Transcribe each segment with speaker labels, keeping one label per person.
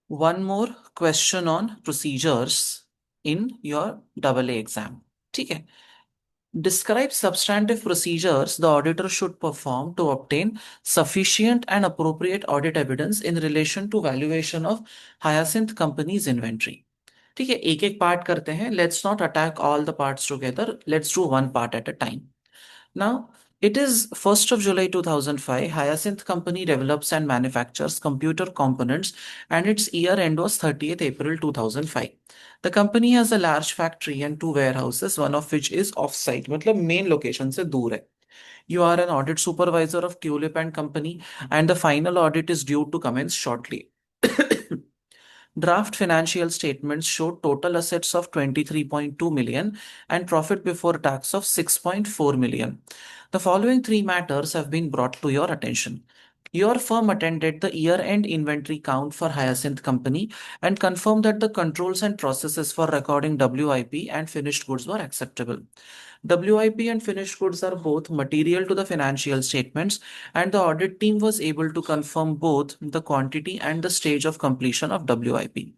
Speaker 1: One more question on procedures in your double A exam. ठीक है. Describe substantive procedures the auditor should perform to obtain sufficient and appropriate audit evidence in relation to valuation of Hyacinth Company's inventory. ठीक है, एक एक part करते हैं. Let's not attack all the parts together. Let's do one part at a time. Now, it is 1st of July 2005. Hyacinth Company develops and manufactures computer components, and its year end was 30th April 2005. The company has a large factory and two warehouses, one of which is off-site, मतलब main location से दूर है. You are an audit supervisor of Tulip and Company, and the final audit is due to commence shortly. Draft financial statements showed total assets of 23.2 million and profit before tax of 6.4 million. The following three matters have been brought to your attention. Your firm attended the year-end inventory count for Hyacinth Company and confirmed that the controls and processes for recording WIP and finished goods were acceptable. WIP and finished goods are both material to the financial statements, and the audit team was able to confirm both the quantity and the stage of completion of WIP.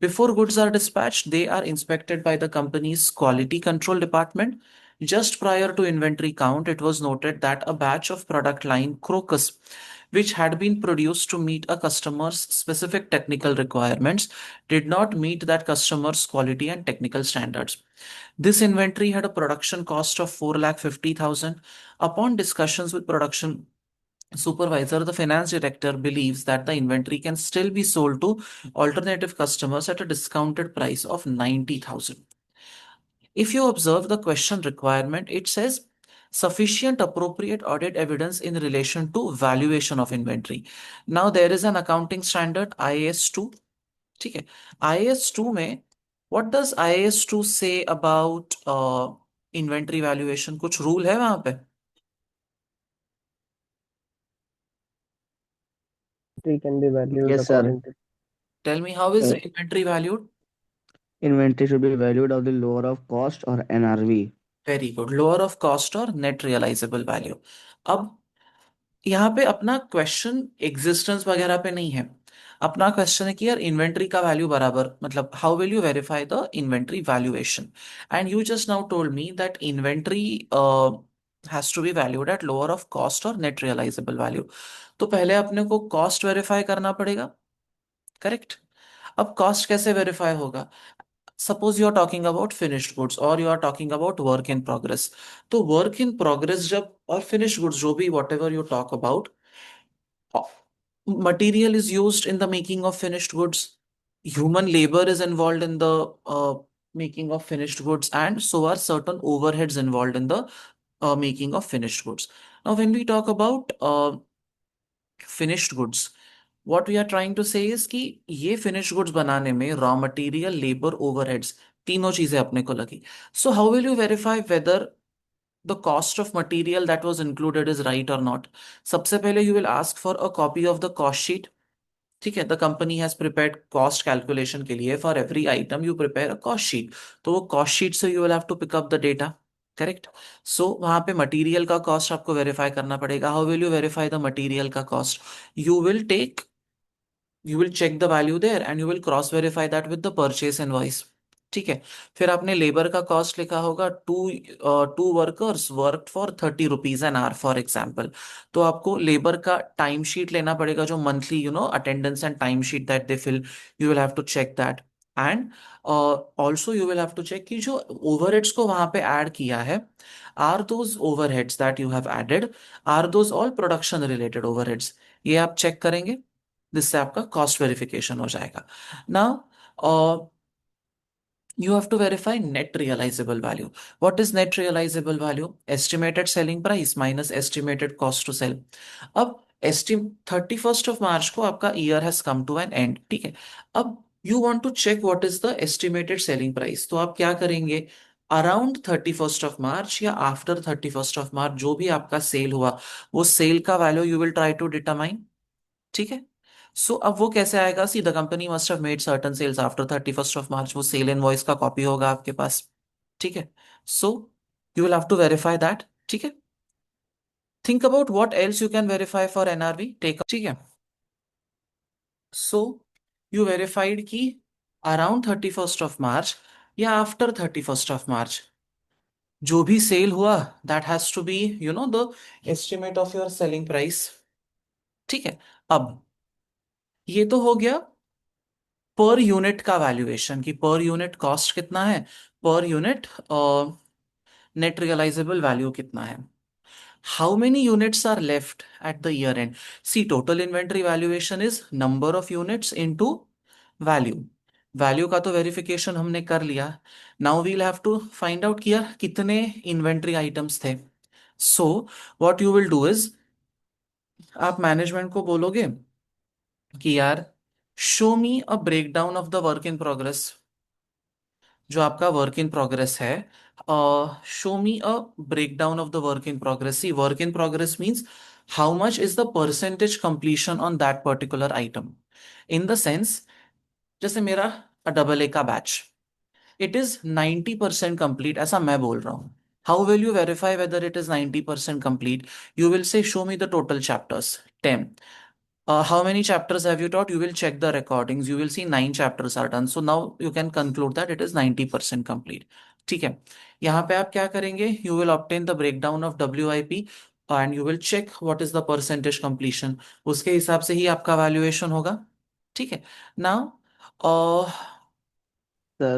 Speaker 1: Before goods are dispatched, they are inspected by the company's quality control department. Just prior to inventory count, it was noted that a batch of product line Crocus, which had been produced to meet a customer's specific technical requirements, did not meet that customer's quality and technical standards. This inventory had a production cost of 4,50,000. Upon discussions with production supervisor, the finance director believes that the inventory can still be sold to alternative customers at a discounted price of 90,000. If you observe the question requirement, it says sufficient appropriate audit evidence in relation to valuation of inventory. Now there is an accounting standard IAS 2. ठीक है. IAS 2 में what does IAS 2 say about inventory valuation? कुछ rule है वहां पे?
Speaker 2: Inventory can be valued
Speaker 3: Yes, sir.
Speaker 2: according to.
Speaker 1: Tell me, how is
Speaker 3: Uh,
Speaker 1: inventory valued?
Speaker 3: Inventory should be valued of the lower of cost or NRV.
Speaker 1: Very good. Lower of cost और net realisable value. अब यहाँ पे अपना question existence वगैरह पे नहीं है. अपना क्वेश्चन है कि यार इन्वेंट्री का वैल्यू बराबर, मतलब how will you verify the inventory valuation. And you just now told me that inventory has to be valued at lower of cost और नेट रियलाइजेबल वैल्यू. तो पहले अपने को कॉस्ट वेरीफाई करना पड़ेगा. करेक्ट. अब कॉस्ट कैसे वेरीफाई होगा? Suppose you are talking about finished goods और you are talking about work in progress. तो वर्क इन प्रोग्रेस जब और फिनिश्ड गुड्स जो भी whatever you talk about, material is used in the making of finished goods. Human labor is involved in the making of finished goods, and so are certain overheads involved in the making of finished goods. Now, when we talk about finished goods, what we are trying to say is कि ये finished goods बनाने में raw material, labor, overheads तीनों चीजें अपने को लगी. So how will you verify whether the cost of material that was included is right or not? सबसे पहले you will ask for a copy of the cost sheet. ठीक है. The company has prepared cost calculation के लिए for every item you prepare a cost sheet. तो वो cost sheet से you will have to pick up the data. Correct. So वहां पे material का कॉस्ट आपको वेरीफाई करना पड़ेगा. How will you verify the material का cost? You will take, you will check the value there and you will cross verify that with the purchase invoice. ठीक है. फिर आपने लेबर का कॉस्ट लिखा होगा, two workers work for 30 rupees an hour for example. तो आपको labour का टाइम शीट लेना पड़ेगा, जो monthly attendance and time sheet that they fill. You will have to check that. And also you will have to check कि जो overheads को वहां पे ऐड किया है, are those overheads that you have added, are those all production related overheads? ये आप check करेंगे. जिससे आपका कॉस्ट वेरिफिकेशन हो जाएगा. Now you have to verify net realizable value. What is net realizable value? Estimated selling price minus estimated cost to sell. अब एस्टिम 31st of March को आपका year has come to an end. ठीक है. अब you want to check what is the estimated selling price. तो आप क्या करेंगे? अराउंड 31st of March या आफ्टर 31st of March जो भी आपका सेल हुआ, वो सेल का value you will try to determine. ठीक है. सो अब वो कैसे आएगा? See the company must have made certain sales after 31st of March. वो सेल इनवॉइस का कॉपी होगा आपके पास. ठीक है. So you will have to verify that. ठीक है. Think about what else you can verify for NRV. Take. ठीक है. सो यू वेरीफाइड कि अराउंड 31st of March या आफ्टर 31st of March जो भी सेल हुआ that has to be the estimate of your selling price. ठीक है। अब ये तो हो गया पर यूनिट का वैल्यूएशन कि पर यूनिट कॉस्ट कितना है, per unit net realisable value कितना है। How many units are left at the year end? See total inventory valuation is number of units into value. Value का तो verification हमने कर लिया। Now we'll have to find out किया कितने inventory items थे। So what you will do is आप management को बोलोगे कि यार show me a breakdown of the work in progress. जो आपका वर्क इन प्रोग्रेस है, show me a breakdown of the work in progress. See work in progress means how much is the percentage completion on that particular item. In the sense जैसे मेरा double A का batch, it is 90% complete ऐसा मैं बोल रहा हूं। How will you verify whether it is 90% complete? You will say show me the total chapters 10। How many chapters have you taught? You will check the recordings. You will see 9 chapters are done. So now you can conclude that it is 90% complete. ठीक है। यहाँ पे आप क्या करेंगे? You will obtain the breakdown of WIP and you will check what is the percentage completion. उसके हिसाब से ही आपका valuation होगा। ठीक है। Now, uh,
Speaker 3: Sir,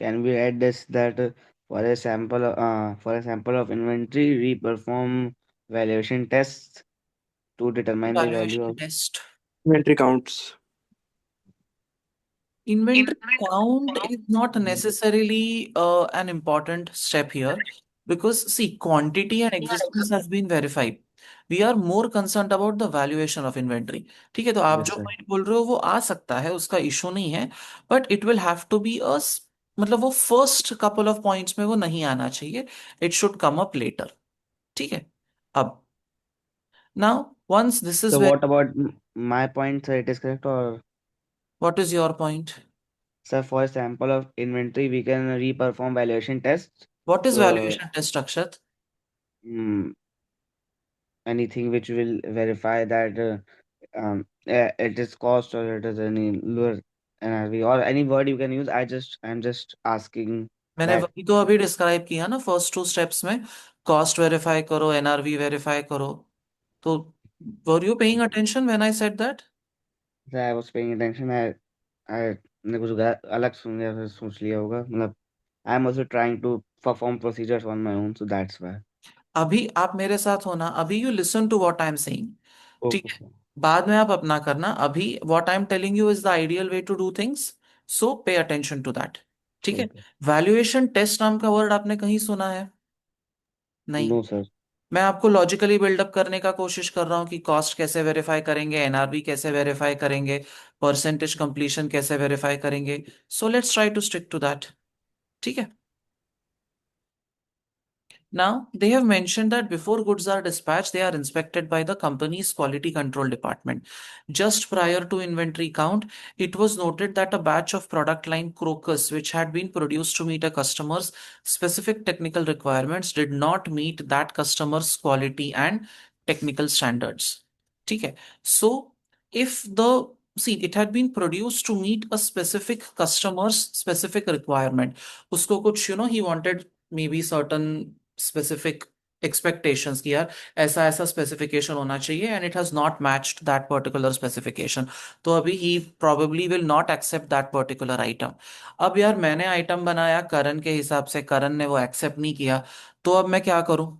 Speaker 3: can we add this that for a sample of inventory, we perform valuation tests to determine the value
Speaker 1: valuation
Speaker 3: of.
Speaker 1: test.
Speaker 2: Inventory counts.
Speaker 1: Inventory count is not necessarily an important step here because see quantity and existence has been verified. We are more concerned about the valuation of inventory. ठीक है। तो आप
Speaker 3: Yes,
Speaker 1: जो
Speaker 3: sir.
Speaker 1: Point बोल रहे हो वो आ सकता है, उसका इशू नहीं है। But it will have to be a मतलब वो फर्स्ट कपल ऑफ पॉइंट्स में वो नहीं आना चाहिए। It should come up later. ठीक है। अब now once this is
Speaker 3: So
Speaker 1: very,
Speaker 3: what about my point, sir? It is correct, or
Speaker 1: what is your point?
Speaker 3: sir, for a sample of inventory, we can re-perform valuation tests.
Speaker 1: What is
Speaker 3: So
Speaker 1: valuation test Akshat?
Speaker 3: mm, anything which will verify that it is cost or it is any lower NRV or any word you can use. I'm just asking
Speaker 1: मैंने
Speaker 3: that.
Speaker 1: वही तो अभी describe किया ना first 2 steps में। Cost verify करो, NRV verify करो। तो were you paying
Speaker 3: Okay.
Speaker 1: Attention when I said that?
Speaker 3: So I was paying attention. I ने कुछ अलग सुन लिया फिर सोच लिया होगा मतलब I am also trying to perform procedures on my own, so that's why.
Speaker 1: अभी आप मेरे साथ हो ना, अभी you listen to what I am saying. ठीक
Speaker 3: Okay,
Speaker 1: है।
Speaker 3: sir.
Speaker 1: बाद में आप अपना करना। अभी what I am telling you is the ideal way to do things. So pay attention to that. ठीक है।
Speaker 3: Okay.
Speaker 1: वैल्यूएशन टेस्ट नाम का वर्ड आपने कहीं सुना है? नहीं।
Speaker 3: No, sir.
Speaker 1: मैं आपको लॉजिकली बिल्डअप करने का कोशिश कर रहा हूँ कि कॉस्ट कैसे वेरीफाई करेंगे, एनआरबी कैसे वेरीफाई करेंगे, परसेंटेज कंप्लीशन कैसे वेरीफाई करेंगे। So let's try to stick to that. ठीक है। Now, they have mentioned that before goods are dispatched, they are inspected by the company's quality control department. Just prior to inventory count, it was noted that a batch of product line Crocus, which had been produced to meet a customer's specific technical requirements, did not meet that customer's quality and technical standards. Okay. So, if the see it had been produced to meet a specific customer's specific requirement, उसको कुछ he wanted maybe certain specific expectations कि यार ऐसा ऐसा specification होना चाहिए and it has not matched that particular specification. तो अभी ही probably will not accept that particular item. अब यार मैंने आइटम बनाया करण के हिसाब से, करण ने वो एक्सेप्ट नहीं किया। तो अब मैं क्या करूं?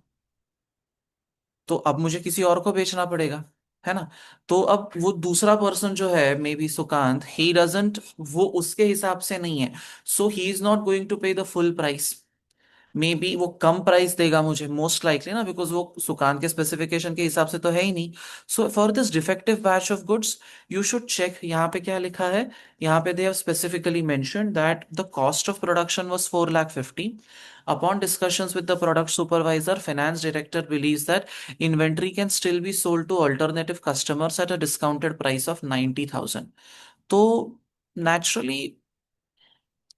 Speaker 1: तो अब मुझे किसी और को बेचना पड़ेगा, है ना? तो अब वो दूसरा पर्सन जो है maybe Sukant, he doesn't, वो उसके हिसाब से नहीं है। So he is not going to pay the full price. Maybe वो कम प्राइस देगा मुझे मोस्ट लाइकली ना, बिकॉज वो सुकान के स्पेसिफिकेशन के हिसाब से तो है ही नहीं। So for this defective batch of goods you should check यहाँ पे क्या लिखा है। यहाँ पे they have specifically mentioned that the cost of production was 4,50,000। Upon discussions with the product supervisor, finance director believes that inventory can still be sold to alternative customers at a discounted price of 90,000. So naturally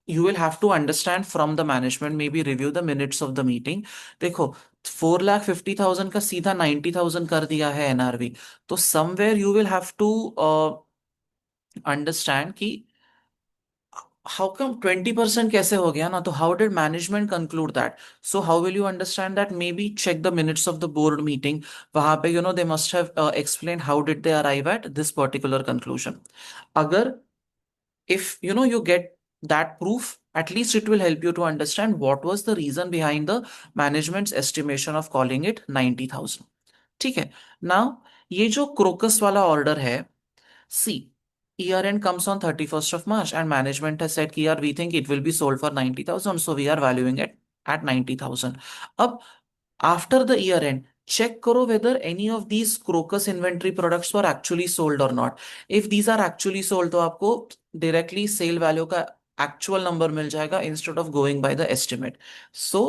Speaker 1: you will have to understand from the management, maybe review the minutes of the meeting। देखो 4,50,000 का सीधा 90,000 कर दिया है NRV. तो somewhere you will have to understand कि how come 20% कैसे हो गया ना, तो how did management conclude that? So how will you understand that? Maybe check the minutes of the board meeting, वहां पे they must have explain how did they arrive at this particular conclusion. अगर if you get that proof, at least it will help you to understand what was the reason behind the management's estimation of calling it 90,000. ठीक है. Now ये जो crocus वाला order है, सी, year end comes on 31st of March and management has said कि यार we think it will be sold for 90,000, so we are valuing it at 90,000. अब after the year end, check करो whether any of these crocus inventory products were actually sold or not. If these are actually sold, तो आपको directly sale value का actual number मिल जाएगा instead of going by the estimate. So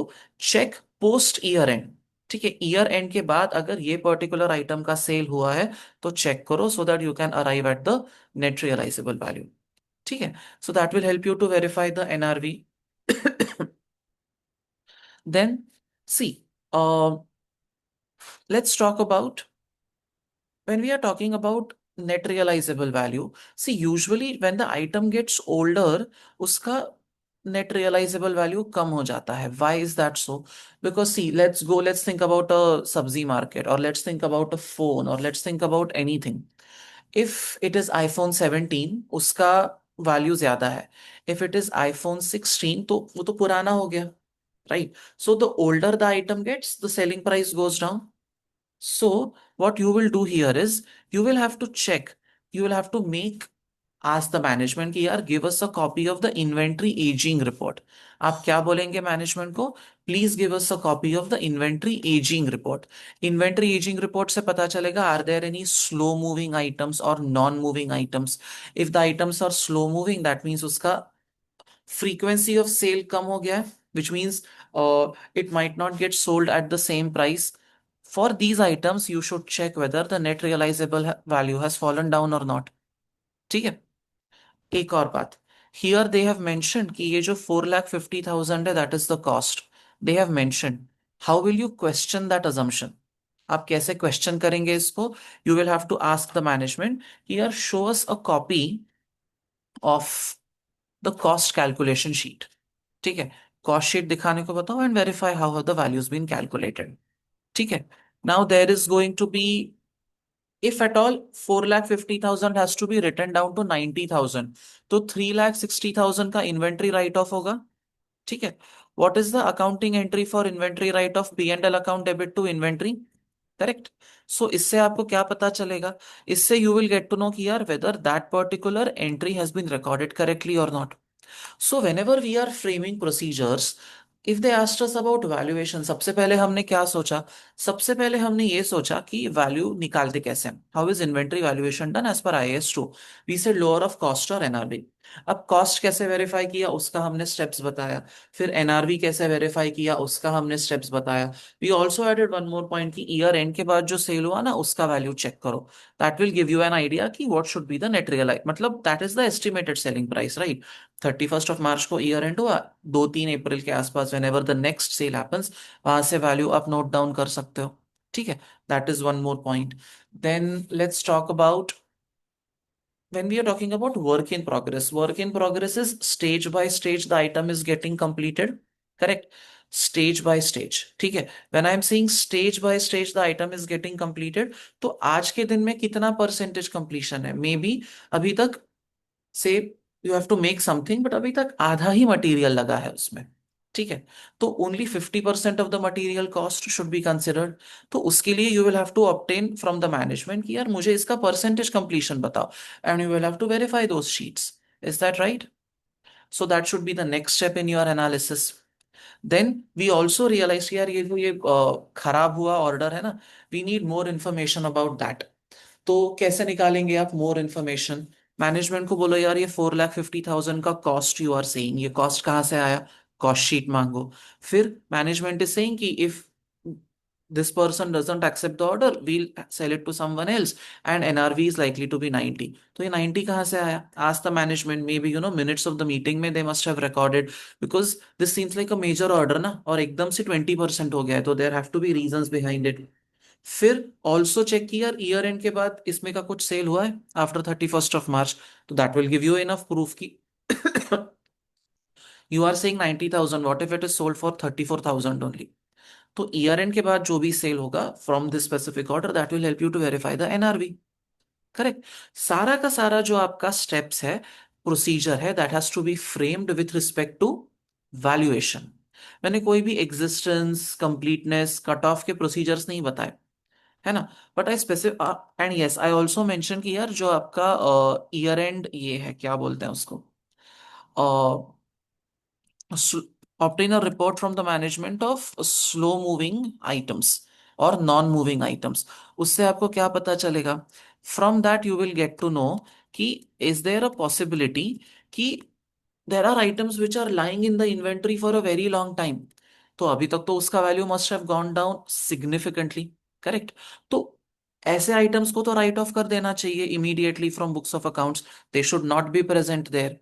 Speaker 1: check post year end. ठीक है, year end के बाद अगर ये पर्टिकुलर आइटम का सेल हुआ है तो चेक करो, so that you can arrive at the net realisable value. ठीक है, so that will help you to verify the NRV. Then see, let's talk about, when we are talking about net realizable value, see, usually when the item gets older, उसका net realizable value कम हो जाता है. Why is that so? Because see, let's think about a sabzi market, or let's think about a phone, or let's think about anything. If it is iPhone 17, उसका value ज्यादा है. If it is iPhone 16, तो वो तो पुराना हो गया, right? So the older the item gets, the selling price goes down. So, what you will do here is you will have to check, you will have to ask the management कि यार give us a copy of the inventory aging report. आप क्या बोलेंगे management को? Please give us a copy of the inventory ageing report. Inventory ageing report से पता चलेगा are there any slow moving items और non moving items. If the items are slow moving, that means उसका frequency of sale कम हो गया है, which means it might not get sold at the same price. For these items, you should check whether the net realizable value has fallen down or not. ठीक है. एक और बात, here they have mentioned कि ये जो 4,50,000 है, that is the cost. They have mentioned. How will you question that assumption? आप कैसे क्वेश्चन करेंगे इसको? You will have to ask the management कि यार show us a copy of the cost calculation sheet. ठीक है, कॉस्ट शीट दिखाने को बताओ and verify how have the values been calculated. ठीक है. Now there is going to be, if at all 4,50,000 has to be written down to 90,000, तो 3,60,000 का inventory write of होगा. ठीक है. What is the accounting entry for inventory write off? P and L account debit to inventory. Correct. So इससे आपको क्या पता चलेगा? इससे you will get to know कि यार whether that particular entry has been recorded correctly और not. So whenever we are framing procedures, if they asked us about valuation, सबसे पहले हमने क्या सोचा? सबसे पहले हमने ये सोचा कि वैल्यू निकालते कैसे. How is inventory valuation done as per IAS 2? We said lower of cost और एनआरवी. अब कॉस्ट कैसे वेरीफाई किया उसका हमने स्टेप्स बताया. फिर एनआरवी कैसे वेरीफाई किया उसका हमने स्टेप्स बताया. We also added one more point कि ईयर एंड के बाद जो सेल हुआ ना उसका वैल्यू चेक करो. That will give you an idea कि what should be the net realise, मतलब that is the estimated selling price, right? 31st of March को ईयर एंड हुआ, 2-3 अप्रैल के आसपास whenever the next sale happens, वहां से value आप note down कर सकते हो. ठीक है, that is one more point. Then let's talk about, when we are talking about work in progress is stage by stage the item is getting completed. Correct. Stage by stage. ठीक है. when I am saying stage by stage the item is getting completed, तो आज के दिन में कितना percentage completion है? May be अभी तक से you have to make something, but अभी तक आधा ही मटेरियल लगा है उसमें. ठीक है. तो only 50% of the material cost should be considered. तो उसके लिए you will have to obtain from the management कि यार मुझे इसका परसेंटेज कंप्लीशन बताओ, and you will have to verify those sheets. Is that right? So that should be the next step in your analysis. Then we also realise यार ये जो ये खराब हुआ ऑर्डर है ना, we need more information about that. तो कैसे निकालेंगे आप मोर इन्फॉर्मेशन? मैनेजमेंट को बोलो यार ये 4,50,000 का कॉस्ट यू आर सेइंग, ये कॉस्ट कहाँ से आया? कॉस्ट शीट मांगो. फिर मैनेजमेंट इज सेइंग कि if this person doesn't accept the order, we'll sell it to someone else, and NRV is likely to be 90. तो ये 90 कहाँ से आया? Ask the management. Maybe minutes of the meeting में they must have recorded, because this seems like a major order ना, और एकदम से 20% हो गया है, तो there have to be reasons behind it. फिर ऑल्सो चेक की यार ईयर एंड के बाद इसमें का कुछ सेल हुआ है आफ्टर 31st of March, तो that will give you enough proof की you are saying 90,000, what if it is sold for 34,000 only. तो ईयर एंड के बाद जो भी सेल होगा from this specific order, that will help you to verify the NRV. Correct. सारा का सारा जो आपका स्टेप्स है, प्रोसीजर है, that has to be framed with respect to valuation. मैंने कोई भी एग्जिस्टेंस, कंप्लीटनेस, कट ऑफ के प्रोसीजर्स नहीं बताए, है ना। But I specific and yes I also mention कि यार जो आपका ईयर एंड ये है, क्या बोलते हैं उसको, obtain a report from the management of slow moving items और नॉन मूविंग आइटम्स। उससे आपको क्या पता चलेगा, from that you will get to know कि इज देयर अ पॉसिबिलिटी कि there are items which are lying in the inventory for a very long time. तो अभी तक तो उसका value must have gone down significantly. Correct. तो ऐसे items को तो राइट ऑफ कर देना चाहिए immediately from books of accounts, they should not be present there.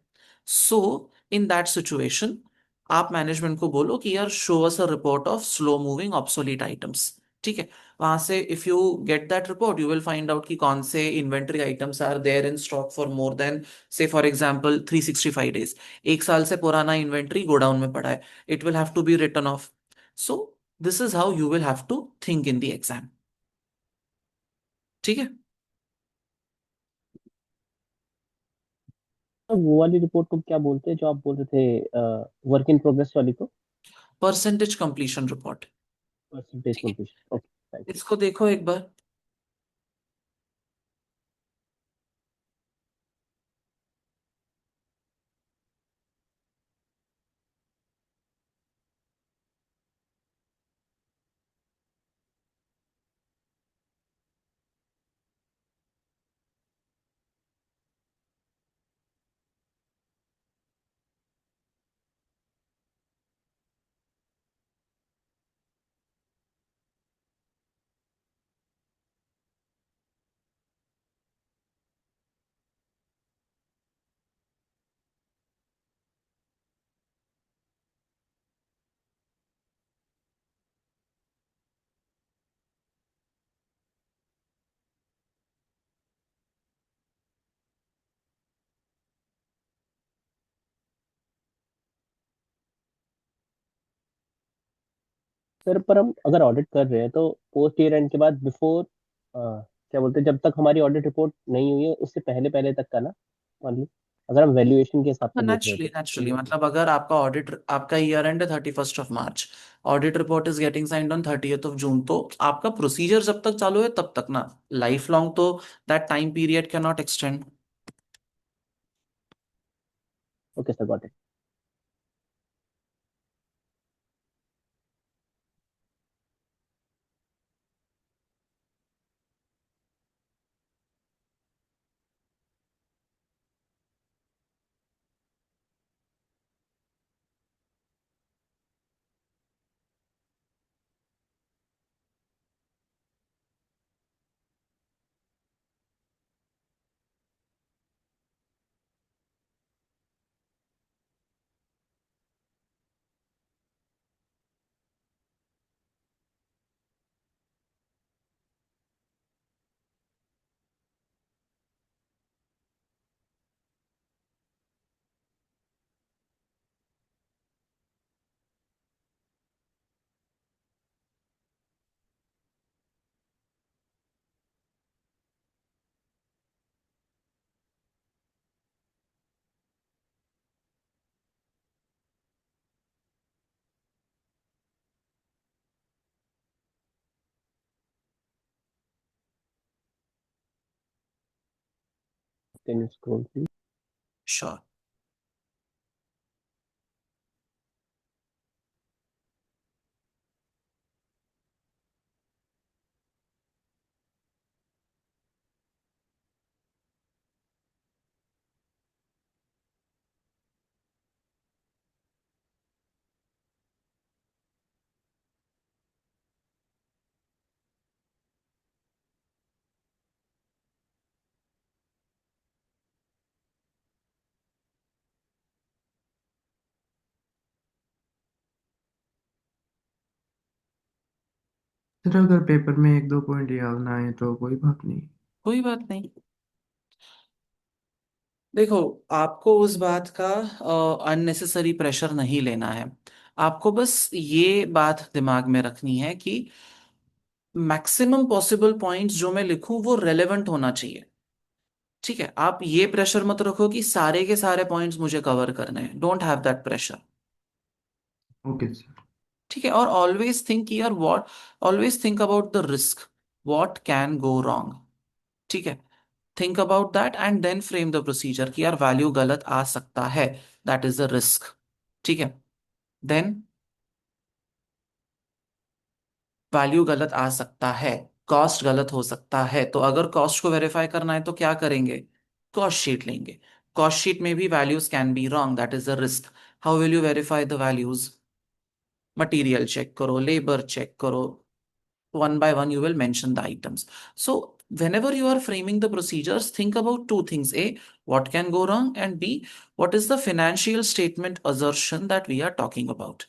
Speaker 1: So in that situation आप मैनेजमेंट को बोलो कि यार show us a report of slow moving obsolete items. ठीक है। वहां से if you get that report you will find out कि कौन से inventory items are there in stock for more than, say for example 365 days। एक साल से पुराना इन्वेंट्री गोडाउन में पड़ा है, it will have to be written off. So this is how you will have to think in the exam. ठीक है।
Speaker 2: अब वो वाली रिपोर्ट को क्या बोलते हैं जो आप बोल रहे थे, वर्क इन प्रोग्रेस वाली को?
Speaker 1: Percentage completion report.
Speaker 2: परसेंटेज
Speaker 1: ठीक है।
Speaker 2: Completion, okay, right.
Speaker 1: इसको देखो एक बार।
Speaker 2: सर, पर हम अगर ऑडिट कर रहे हैं तो पोस्ट ईयर एंड के बाद बिफोर, क्या बोलते हैं, जब तक हमारी ऑडिट रिपोर्ट नहीं हुई है उससे पहले पहले तक का ना, मान ली, अगर हम वैल्यूएशन के हिसाब से देख रहे हैं
Speaker 1: नेचुरली
Speaker 2: तो
Speaker 1: नेचुरली मतलब अगर आपका ऑडिट, आपका ईयर एंड है 31st of March, audit report is getting signed on 30th of June, तो आपका प्रोसीजर जब तक चालू है तब तक ना, लाइफ लॉन्ग तो that time period can not extend.
Speaker 2: Okay sir, got it. Can you scroll please?
Speaker 1: Sure.
Speaker 4: Sir अगर पेपर में एक दो पॉइंट याद ना आए तो कोई बात नहीं।
Speaker 1: कोई बात नहीं। देखो, आपको उस बात का अननेसेसरी प्रेशर नहीं लेना है। आपको बस ये बात दिमाग में रखनी है कि मैक्सिमम पॉसिबल पॉइंट्स जो मैं लिखूं वो रेलेवेंट होना चाहिए। ठीक है, आप ये प्रेशर मत रखो कि सारे के सारे पॉइंट्स मुझे कवर करने हैं। Don't have that pressure.
Speaker 4: Okay sir.
Speaker 1: ठीक है, और ऑलवेज थिंक यार what, always think about the risk, what can go wrong. ठीक है, think about that and then frame the procedure कि यार वैल्यू गलत आ सकता है, दैट इज द रिस्क। ठीक है, देन वैल्यू गलत आ सकता है, कॉस्ट गलत हो सकता है, तो अगर कॉस्ट को वेरीफाई करना है तो क्या करेंगे? कॉस्ट शीट लेंगे। कॉस्ट शीट में भी values can be wrong, that is the risk. How will you verify the values? Material check करो, लेबर चेक करो, one by one you will mention the items. So whenever you are framing the procedures, think about two things: a, what can go wrong, and b, what is the financial statement assertion that we are talking about.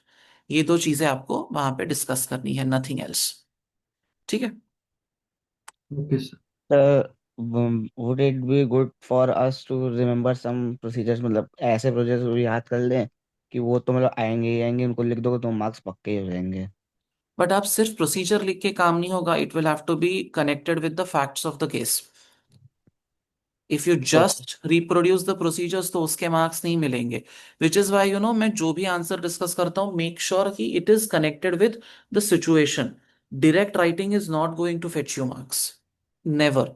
Speaker 1: ये दो चीजें आपको वहां पे discuss करनी है, nothing else. ठीक है।
Speaker 4: Okay sir.
Speaker 3: Would it be good for us to remember some procedures, मतलब ऐसे प्रोसीजर्स याद कर लें कि वो तो मतलब आएंगे ही आएंगे, उनको लिख दोगे तो मार्क्स पक्के ही हो जाएंगे।
Speaker 1: बट आप सिर्फ प्रोसीजर लिख के काम नहीं होगा, it will have to be connected with the facts of the case. If you
Speaker 3: okay.
Speaker 1: Just reproduce the procedures तो उसके मार्क्स नहीं मिलेंगे। विच इज वाई मैं जो भी आंसर डिस्कस करता हूं, मेक श्योर कि it is connected with the situation. Direct writing is not going to fetch you marks, never.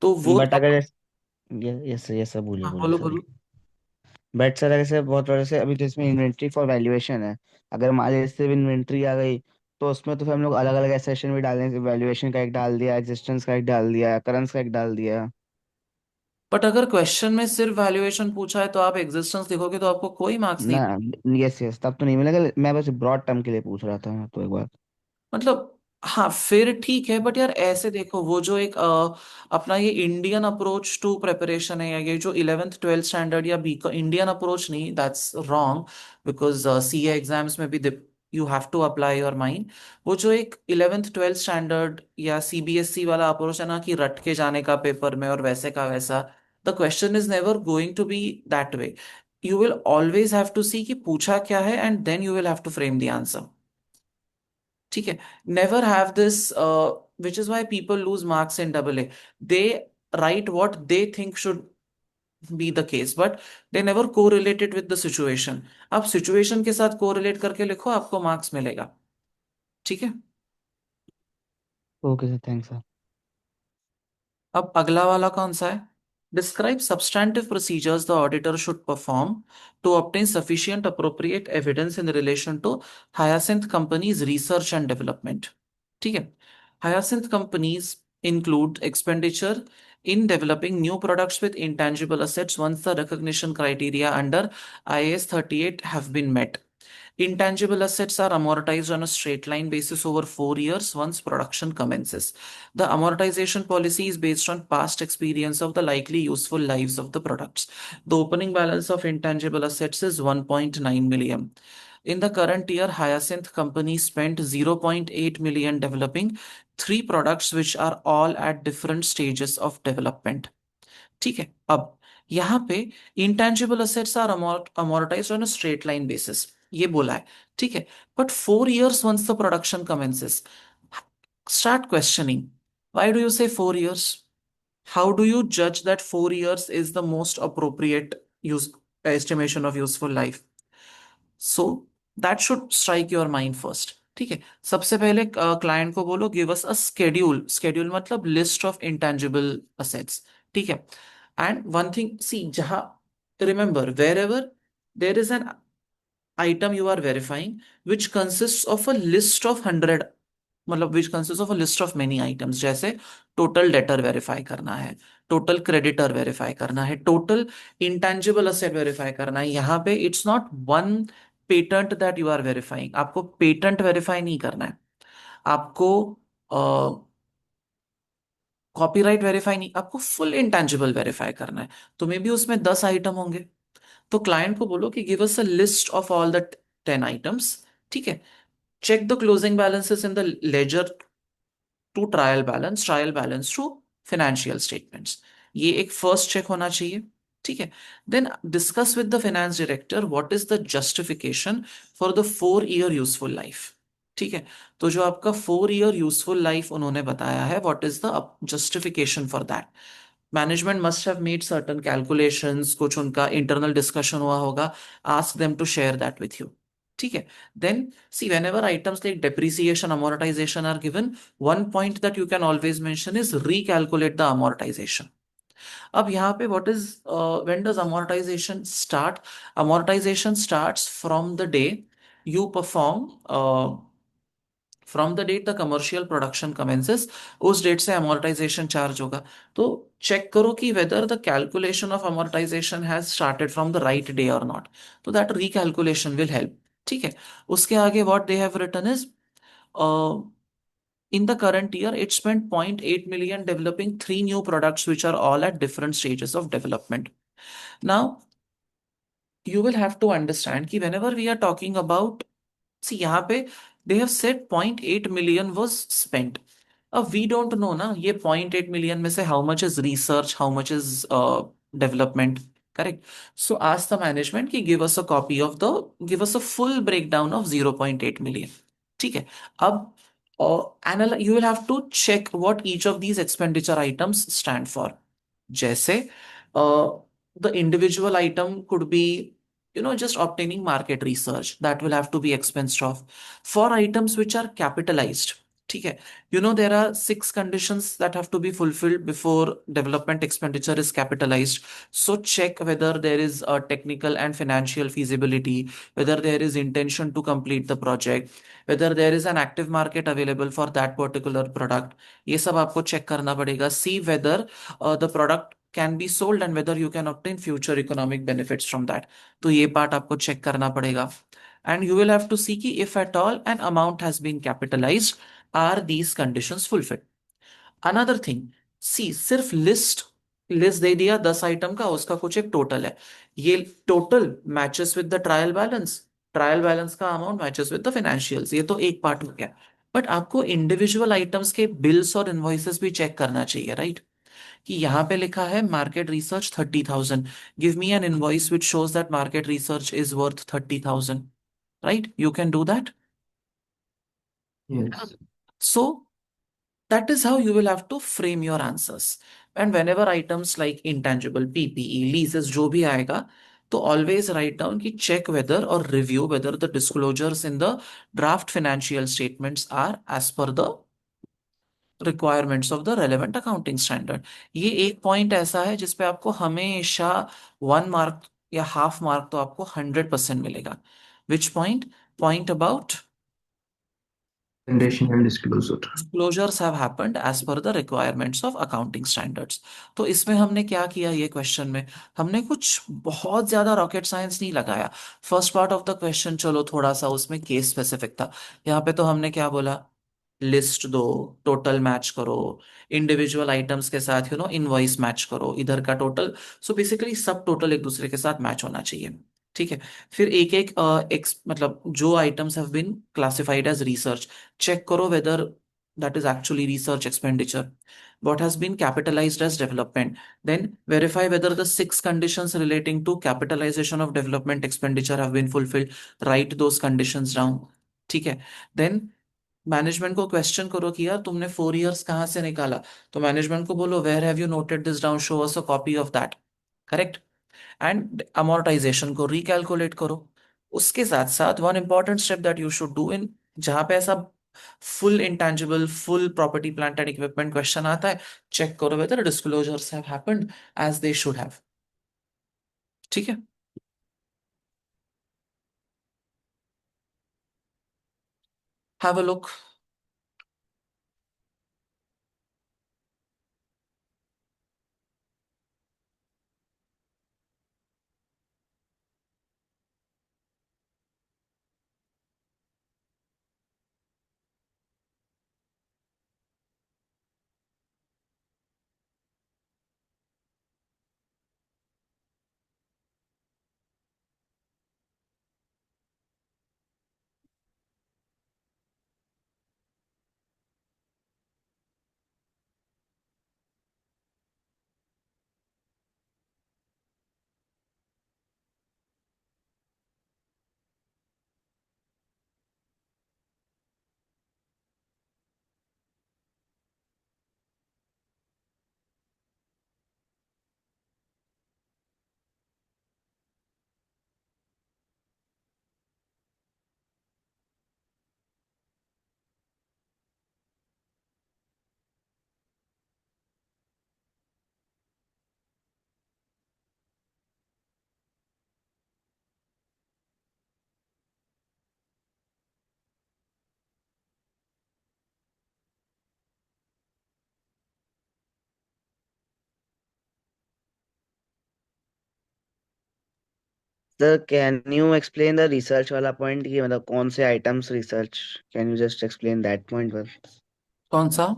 Speaker 1: तो वो
Speaker 3: बट अगर
Speaker 1: तब।
Speaker 3: ये सब बोलिए
Speaker 1: हाँ,
Speaker 3: बोलिए
Speaker 1: बोलो
Speaker 3: सॉरी।
Speaker 1: बोलो।
Speaker 3: बट सर अगर से बहुत बड़े से अभी जिसमें इन्वेंट्री फॉर वैल्यूएशन है, अगर हमारे सिर्फ इन्वेंट्री आ गई तो उसमें तो फिर हम लोग अलग अलग एसेशन भी डालेंगे, वैल्यूएशन का एक डाल दिया, एग्जिस्टेंस का एक डाल दिया, करंस का एक डाल दिया।
Speaker 1: बट अगर क्वेश्चन में सिर्फ वैल्यूएशन पूछा है तो आप एग्जिस्टेंस लिखोगे तो आपको कोई मार्क्स नहीं।
Speaker 3: ना, यस यस, तब तो नहीं मिलेगा। मैं बस ब्रॉड टर्म के लिए पूछ रहा था तो एक बार।
Speaker 1: मतलब हाँ, फिर ठीक है, बट यार ऐसे देखो, वो जो एक अपना ये इंडियन अप्रोच टू प्रिपरेशन है, या ये जो 11th 12th स्टैंडर्ड या बी का इंडियन अप्रोच, नहीं, that's wrong. Because CA exams में भी you have to apply your mind. वो जो एक 11th 12th स्टैंडर्ड या सीबीएसई वाला अप्रोच है ना, कि रट के जाने का पेपर में और वैसे का वैसा, the question is never going to be that way. You will always have to see कि पूछा क्या है, and then you will have to frame the answer. ठीक है, never have this, which is why people lose marks in double A. They write what they think should be the case, but they never को related with the situation. आप situation के साथ को relate करके लिखो, आपको मार्क्स मिलेगा। ठीक है।
Speaker 3: Okay sir, thanks sir.
Speaker 1: अब अगला वाला कौन सा है? Describe substantive procedures the auditor should perform to obtain sufficient appropriate evidence in relation to Hyacinth Company's research and development. ठीक है, Hyacinth Companies include expenditure in developing new products with intangible assets once the recognition criteria under IAS 38 have been met. Intangible assets are amortized on a straight line basis over 4 years once production commences. The amortization policy is based on past experience of the likely useful lives of the products. The opening balance of intangible assets is 1.9 million. In the current year, Hyacinth Company spent 0.8 million developing three products which are all at different stages of development. ठीक है, अब यहाँ पे intangible assets are amortized on a straight line basis, ये बोला है। ठीक है, but 4 years once the production commences, start questioning. Why do you say 4 years? How do you judge that 4 years is the most appropriate use estimation of useful life? So that should strike your mind first. ठीक है, सबसे पहले client को बोलो give us a schedule. Schedule मतलब list of intangible assets. ठीक है, and one thing see, जहां, remember, wherever there is an item you are verifying which consists of a list of 100, मतलब which consists of a list of many items, जैसे total debtor verify करना है, total creditor verify करना है, total intangible asset verify करना है। यहाँ पे it's not one patent that you are verifying, आपको पेटेंट वेरीफाई नहीं करना है, आपको कॉपीराइट वेरीफाई नहीं, आपको फुल इंटेंजिबल वेरीफाई करना है। तो मे बी उसमें 10 आइटम होंगे, तो क्लाइंट को बोलो कि give us a list of all the 10 items. ठीक है, check the closing balances in the ledger to trial balance to financial statements. ये एक फर्स्ट चेक होना चाहिए। ठीक है। Then discuss with the finance director what is the justification for the 4 year useful life. ठीक है। तो जो आपका 4 ईयर यूजफुल लाइफ उन्होंने बताया है, what is the justification for that. Management must have made certain calculations, कुछ उनका इंटरनल डिस्कशन हुआ होगा। Ask them to share that with you. ठीक है। Then see whenever items like depreciation amortization are given, one point that you can always mention is recalculate the amortization। अब यहाँ पे what is when does amortization start? Amortization starts from the day you perform from the date the commercial production commences, उस डेट से amortization charge होगा। तो check करो कि whether the calculation of amortization has started from the right day और not, तो that recalculation will help. ठीक है। उसके आगे what they have written is in the current year it spent 0.8 million developing 3 new products which are all at different stages of development। Now you will have to understand कि whenever we are talking about, see यहाँ पे they have said 0.8 million was spent। अब we don't know ना ये 0.8 million में से how much is research, how much is development, correct? So ask the management कि give us a copy of the, give us a full breakdown of 0.8 million। ठीक है। अब you will have to check what each of these expenditure items stand for। जैसे the individual item could be, just obtaining market research, that will have to be expensed off। For items which are capitalized, ठीक है, there are 6 conditions that have to be fulfilled before development expenditure is capitalized। So check whether there is a technical and financial feasibility, whether there is intention to complete the project, whether there is an active market available for that particular product। ये सब आपको check करना पड़ेगा। See whether the product can be sold and whether you can obtain future economic benefits from that। तो ये part आपको check करना पड़ेगा। And you will have to see कि if at all an amount has been capitalised, are these conditions fulfilled. Another thing, see सिर्फ list list दे दिया 10 item का, उसका कुछ एक टोटल है, ये total matches with the trial balance, trial balance का amount matches with the financials, ये तो एक पार्ट हो गया। बट आपको इंडिविजुअल आइटम्स के बिल्स और इनवॉइसेस भी चेक करना चाहिए, राइट? कि यहाँ पे लिखा है market research 30,000, give me an invoice which shows that market research is worth 30,000, right? You can do that.
Speaker 4: Yes.
Speaker 1: So that is how you will have to frame your answers। and whenever items like intangible PPE leases जो भी आएगा, तो always write down कि check whether or review whether the disclosures in the draft financial statements are as per the requirements of the relevant accounting standard। ये एक point ऐसा है जिसपे आपको हमेशा 1 मार्क या हाफ मार्क तो आपको 100% मिलेगा। Which point? Point about
Speaker 4: Conditional disclosure.
Speaker 1: disclosures have happened as per the requirements of accounting standards। तो इसमें हमने क्या किया, ये क्वेश्चन में हमने कुछ बहुत ज्यादा रॉकेट साइंस नहीं लगाया। First part of the question चलो थोड़ा सा उसमें केस स्पेसिफिक था। यहाँ पे तो हमने क्या बोला, लिस्ट दो, टोटल मैच करो, इंडिविजुअल आइटम्स के साथ इनवॉइस मैच करो, इधर का टोटल। सो बेसिकली सब टोटल एक दूसरे के साथ मैच होना चाहिए। ठीक है। फिर एक एक मतलब जो items have been classified as research, check करो whether that is actually research expenditure, what has been capitalized as development। Then verify whether the 6 conditions relating to capitalization of development expenditure have been fulfilled, write those conditions down। ठीक है। Then management को question करो कि यार तुमने 4 years कहाँ से निकाला, तो मैनेजमेंट को बोलो where have you noted this down, show us a copy of that, correct? And amortization को रिकैलकुलेट करो। उसके साथ साथ one important step that you should do in, जहां पे ऐसा full intangible full property plant and equipment question आता है, चेक करो whether disclosures have happened as they should have. ठीक है। Have a look.
Speaker 3: Sir can you explain the research वाला point कि मतलब कौन से items research, can you just explain that point one?
Speaker 1: कौन सा?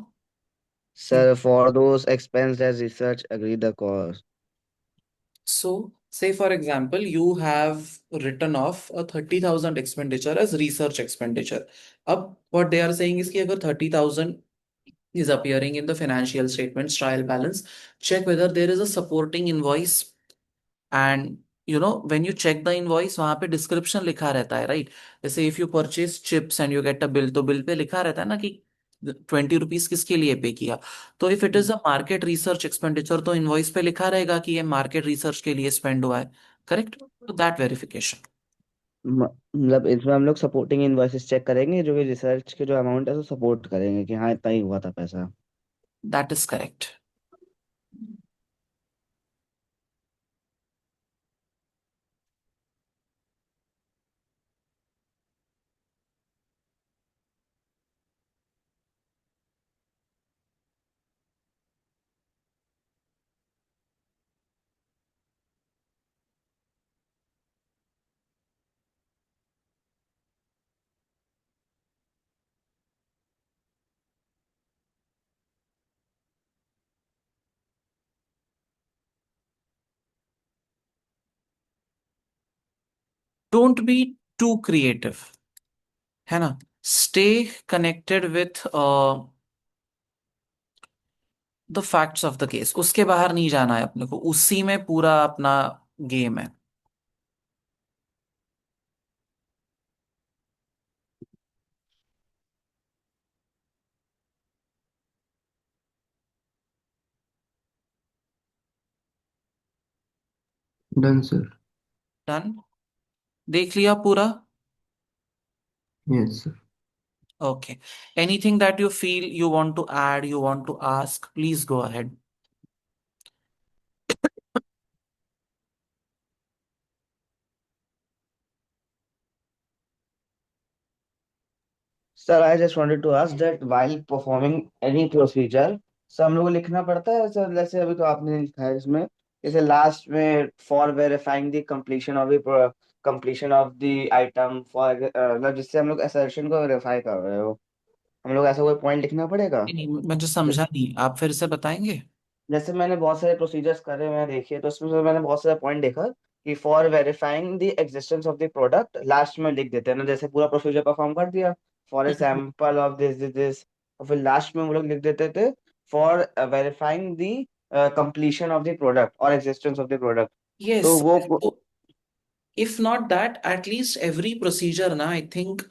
Speaker 3: Sir for those expense as research agree the cost.
Speaker 1: So, say for example, you have written off a 30,000 expenditure as research expenditure. Up, what they are saying is कि अगर 30,000 is appearing in the financial statements, trial balance, check whether there is a supporting invoice. And when you check the invoice, वहां पे description लिखा रहता है, right? जैसे if you purchase chips and you get a bill, तो bill पे लिखा रहता है ना कि 20 रुपीज किसके लिए पे किया. तो if it is a market research expenditure, तो इनवॉइस पे लिखा रहेगा कि ये मार्केट रिसर्च के लिए स्पेंड हुआ है. करेक्ट. तो दैट वेरिफिकेशन.
Speaker 3: मतलब इसमें हम लोग सपोर्टिंग इनवॉइसेस चेक करेंगे, जो कि रिसर्च के जो अमाउंट है, तो सपोर्ट करेंगे कि हाँ इतना ही हुआ था पैसा.
Speaker 1: That is correct. Don't be too creative, है ना. Stay connected with the facts of the case. उसके बाहर नहीं जाना है अपने को, उसी में पूरा अपना गेम है.
Speaker 4: Done sir.
Speaker 1: डन. देख लिया पूरा.
Speaker 4: Yes sir.
Speaker 1: Okay. Anything that you feel you want to add, you want to ask, please go ahead.
Speaker 3: Sir I just wanted to ask that while performing any procedure, sir हम लोग को लिखना पड़ता है sir? जैसे अभी तो आपने लिखा है इसमें, जैसे लास्ट में for verifying the completion of the item for, मतलब जिससे हम लोग असर्शन को वेरीफाई कर रहे हो, हम लोग ऐसा कोई पॉइंट लिखना पड़ेगा?
Speaker 1: नहीं, मैं जो समझा नहीं, आप फिर से बताएंगे?
Speaker 3: जैसे मैंने बहुत सारे प्रोसीजर्स करे हुए हैं देखिए, तो उसमें से मैंने बहुत सारे पॉइंट देखा कि for verifying the existence of the product last में लिख देते हैं ना, जैसे पूरा प्रोसीजर परफॉर्म कर दिया for a sample of this this this, और फिर लास्ट में वो लोग लिख देते थे for verifying the completion of the product और एग्जिस्टेंस ऑफ द प्रोडक्ट. तो
Speaker 1: Yes.
Speaker 3: वो
Speaker 1: So, if not that, at least every procedure ना, I think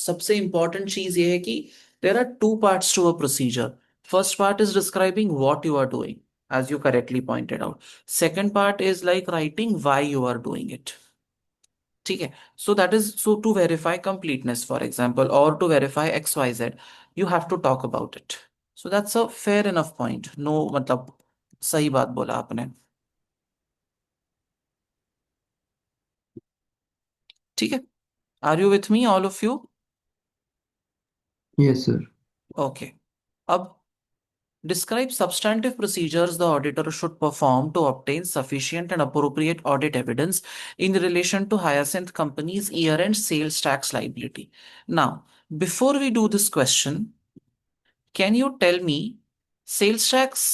Speaker 1: सबसे important चीज ये है कि there are two parts to a procedure. First part is describing what you are doing, as you correctly pointed out. Second part is like writing why you are doing it. ठीक है. So that is so to verify completeness for example, और to verify XYZ, you have to talk about it. So that's a fair enough point. No, मतलब सही बात बोला आपने. ठीक है. Are you with me all of you?
Speaker 4: Yes sir.
Speaker 1: Okay. अब describe substantive procedures the auditor should perform to obtain sufficient and appropriate audit evidence in relation to Hyacinth Company's year-end sales tax liability. Now, before we do this question, can you tell me sales tax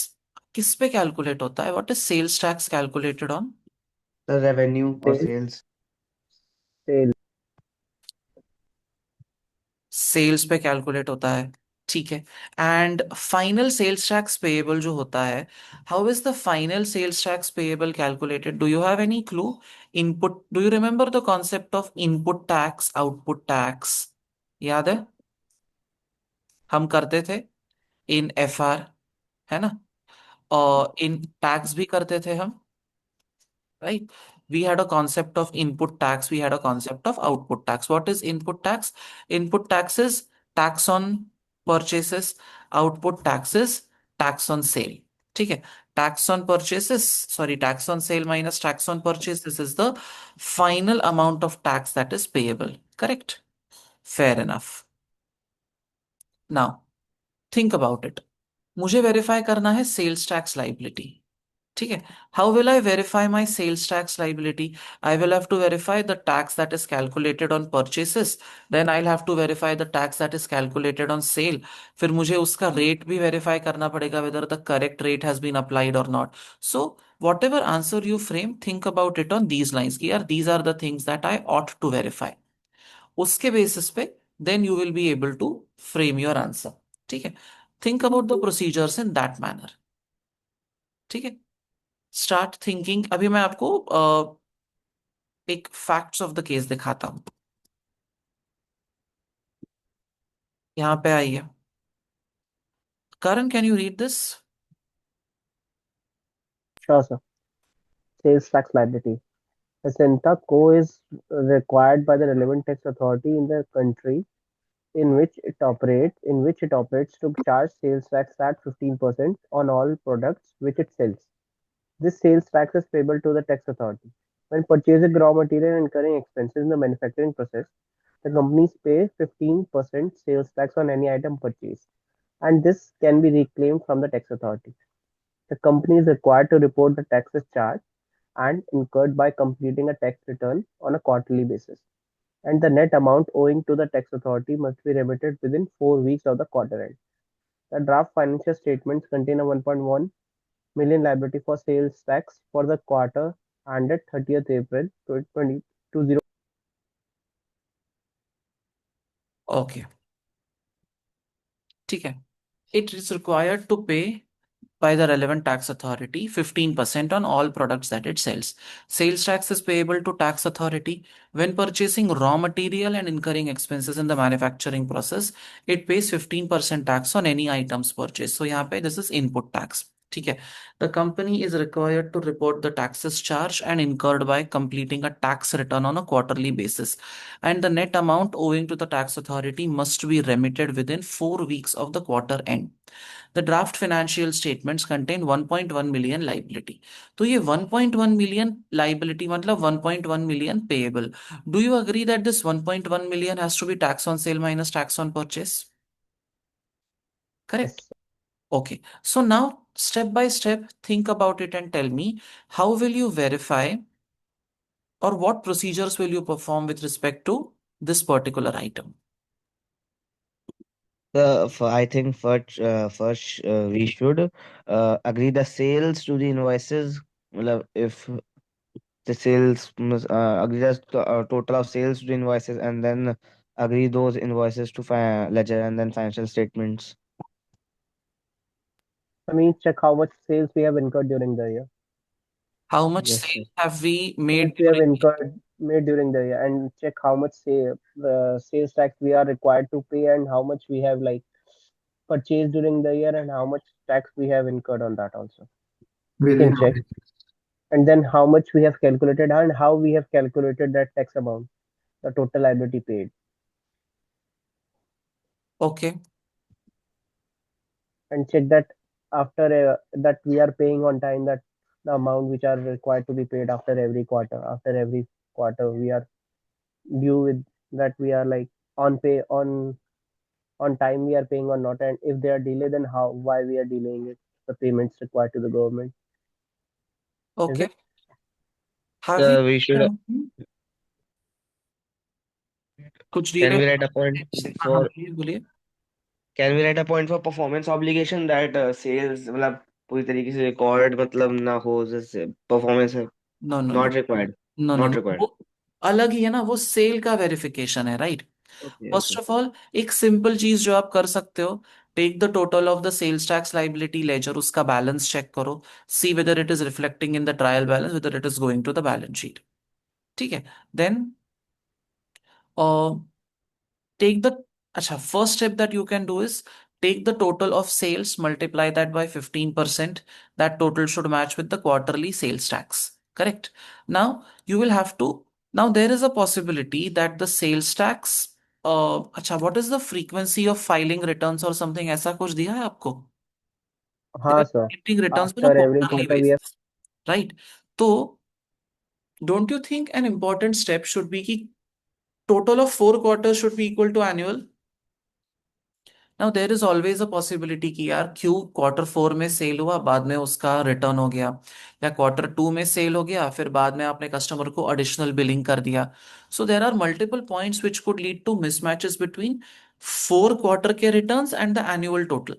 Speaker 1: किस पे calculate होता है? What is sales tax calculated on?
Speaker 3: Revenue और
Speaker 2: sale
Speaker 3: sales.
Speaker 2: Sale
Speaker 1: sales पे calculate होता है. ठीक है. And final sales tax payable जो होता है, how is the final sales tax payable calculated? Do you have any clue? Input, do you remember the concept of input tax, output tax? याद है? हम करते थे इन FR, है ना? और इन टैक्स भी करते थे हम, right? We had a concept of input tax, we had a concept of output tax. What is input tax? Input tax is tax on purchases, output tax is tax on sale. ठीक है. Tax on purchases, sorry, tax on sale minus tax on purchases is the final amount of tax that is payable. Correct? Fair enough. Now, think about it. मुझे verify करना है sales tax liability. ठीक है. How will I verify my sales tax liability? I will have to verify the tax that is calculated on purchases. Then I'll have to verify the tax that is calculated on sale. फिर मुझे उसका rate भी verify करना पड़ेगा, whether the correct rate has been applied or not. So whatever answer you frame, think about it on these lines कि यार these are the things that I ought to verify. उसके basis पे then you will be able to frame your answer. ठीक है. Think about the procedures in that manner. ठीक है. Start thinking. अभी मैं आपको एक फैक्ट्स ऑफ द केस दिखाता हूं. यहां पे आइए. Karan, can you read this?
Speaker 2: Sure, sir. Sales tax liability. A Senta Co is required by the relevant tax authority in the country in which it operates to charge sales tax at 15% on all products which it sells. This sales tax is payable to the tax authority. When purchasing raw material and incurring expenses in the manufacturing process, the companies pay 15% sales tax on any item purchased, and this can be reclaimed from the tax authority. The company is required to report the taxes charged and incurred by completing a tax return on a quarterly basis, and the net amount owing to the tax authority must be remitted within 4 weeks of the quarter end. The draft financial statements contain a 1.1 million liability for sales tax for the quarter ended 30th April 2020.
Speaker 1: Okay. ठीक है. It is required to पे by the relevant tax authority 15% on all products that it sells. Sales tax is payable to tax authority when purchasing raw material and incurring expenses in the manufacturing process. It pays 15% tax on any items purchased. So यहाँ पे this is input tax. ठीक है. The company is required to report the taxes charged and incurred by completing a tax return on a quarterly basis, and the net amount owing to the tax authority must be remitted within 4 weeks of the quarter end. The draft financial statements contain 1.1 million liability. तो ये 1.1 million liability मतलब 1.1 million payable. Do you agree that this 1.1 million has to be tax on sale minus tax on purchase? Correct.
Speaker 2: Yes.
Speaker 1: Okay. So now step by step, think about it and tell me how will you verify or what procedures will you perform with respect to this particular item?
Speaker 3: I think first we should agree the sales to the invoices. If the sales must agree the total of sales to the invoices, and then agree those invoices to ledger and then financial statements.
Speaker 2: I mean, check how much sales we have incurred during the year.
Speaker 1: How much
Speaker 3: Yes,
Speaker 1: sales
Speaker 3: yes.
Speaker 1: have we
Speaker 2: How
Speaker 1: made
Speaker 2: much we have
Speaker 1: during?
Speaker 2: incurred made during the year, and check how much sales tax we are required to pay, and how much we have like purchased during the year, and how much tax we have incurred on that also. We
Speaker 4: within
Speaker 2: can check,
Speaker 4: audit.
Speaker 2: and then how much we have calculated and how we have calculated that tax amount, the total liability paid,
Speaker 1: Okay.
Speaker 2: and check that after that we are paying on time, that the amount which are required to be paid after every quarter we are due with, that we are like on time we are paying or not, and if they are delayed, then how, why we are delaying it, the payments required to the government. Is
Speaker 1: Okay.
Speaker 2: it?
Speaker 1: Have you?
Speaker 3: We should
Speaker 1: कुछ
Speaker 3: can
Speaker 1: धीरे.
Speaker 3: we write a point
Speaker 1: हाँ हाँ,
Speaker 3: for
Speaker 1: please बोलिए.
Speaker 3: can we write a point for performance obligation that sales मतलब पूरी तरीके से record मतलब ना हो, जैसे परफॉर्मेंस है
Speaker 1: no no no
Speaker 3: not required
Speaker 1: no no
Speaker 3: not
Speaker 1: no,
Speaker 3: required.
Speaker 1: वो अलग ही है ना. वो सेल का वेरिफिकेशन है, right?
Speaker 3: Okay,
Speaker 1: first
Speaker 3: okay.
Speaker 1: Of all एक सिंपल चीज जो आप कर सकते हो, take the total of the sales tax liability ledger, उसका बैलेंस चेक करो. See whether it is reflecting in the trial balance, whether it is going to the balance sheet. ठीक है. Then take the acha first step that you can do is take the total of sales, multiply that by 15%. That total should match with the quarterly sales tax. Correct. Now you will have to, now there is a possibility that the sales tax अच्छा, what is the frequency of filing returns or something, ऐसा कुछ दिया है आपको?
Speaker 2: हाँ sir,
Speaker 1: Getting returns on a
Speaker 2: after every
Speaker 1: quarterly
Speaker 2: quarter we have.
Speaker 1: basis, right? So don't you think an important step should be कि total of 4 quarters should be equal to annual? Now there is always a possibility कि यार क्यों Q4 में cell हुआ, बाद में उसका return हो गया, या Q2 में सेल हो गया, फिर बाद में आपने कस्टमर को एडिशनल बिलिंग कर दिया. So there are multiple points which could lead to mismatches between 4 quarter के returns and the annual total,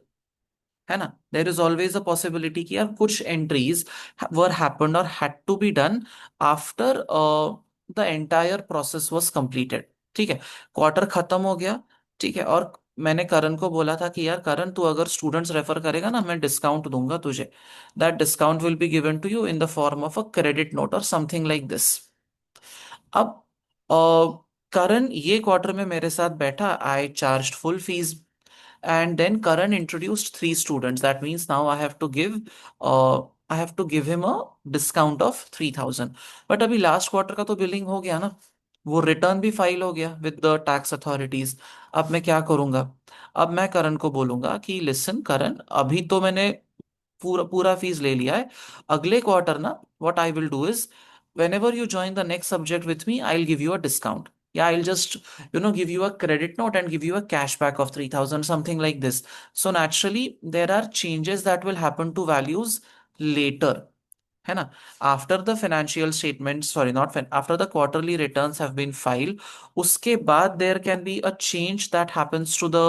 Speaker 1: है ना. There is always a possibility कि यार कुछ एंट्रीज वर हैपेंड और had to be done after the entire process was completed. ठीक है, quarter खत्म हो गया. ठीक है, और मैंने करण को बोला था कि यार करण, तू अगर स्टूडेंट्स रेफर करेगा ना, मैं डिस्काउंट दूंगा तुझे. That discount will be given to you in the form of a credit note और समथिंग लाइक दिस. अब करण ये क्वार्टर में मेरे साथ बैठा, I charge full fees, and then Karan introduced 3 students. That means now I have to give him a discount of 3,000. But अभी last quarter का तो बिलिंग हो गया ना, वो रिटर्न भी फाइल हो गया विद द टैक्स अथॉरिटीज. अब मैं क्या करूंगा? अब मैं करण को बोलूंगा कि लिसन करण, अभी तो मैंने पूरा पूरा फीस ले लिया है. अगले क्वार्टर ना, what I will do is, whenever you join the next subject with me, I'll give you a discount. Yeah, I'll just give you a credit note and give you a cashback of 3,000, something like this. So naturally there are changes that will happen to values later, है ना. After the financial statements, sorry, not after the quarterly returns have been filed, उसके बाद there can be a change that happens to the,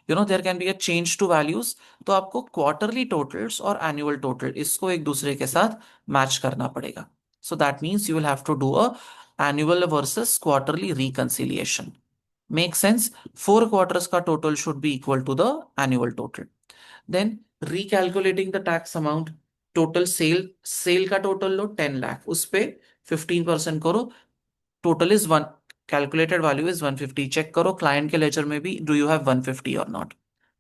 Speaker 1: there can be a change to values. तो आपको quarterly totals और annual total इसको एक दूसरे के साथ मैच करना पड़ेगा. So that means you will have to do a annual versus quarterly reconciliation. Make sense? 4 quarters का total should be equal to the annual total. Then recalculating the tax amount. Total sale का total लो 10 लाख, उस पे 15% करो. Total is one, calculated value is 150. Check करो client के ledger में भी, डू यू हैव 150 और नॉट.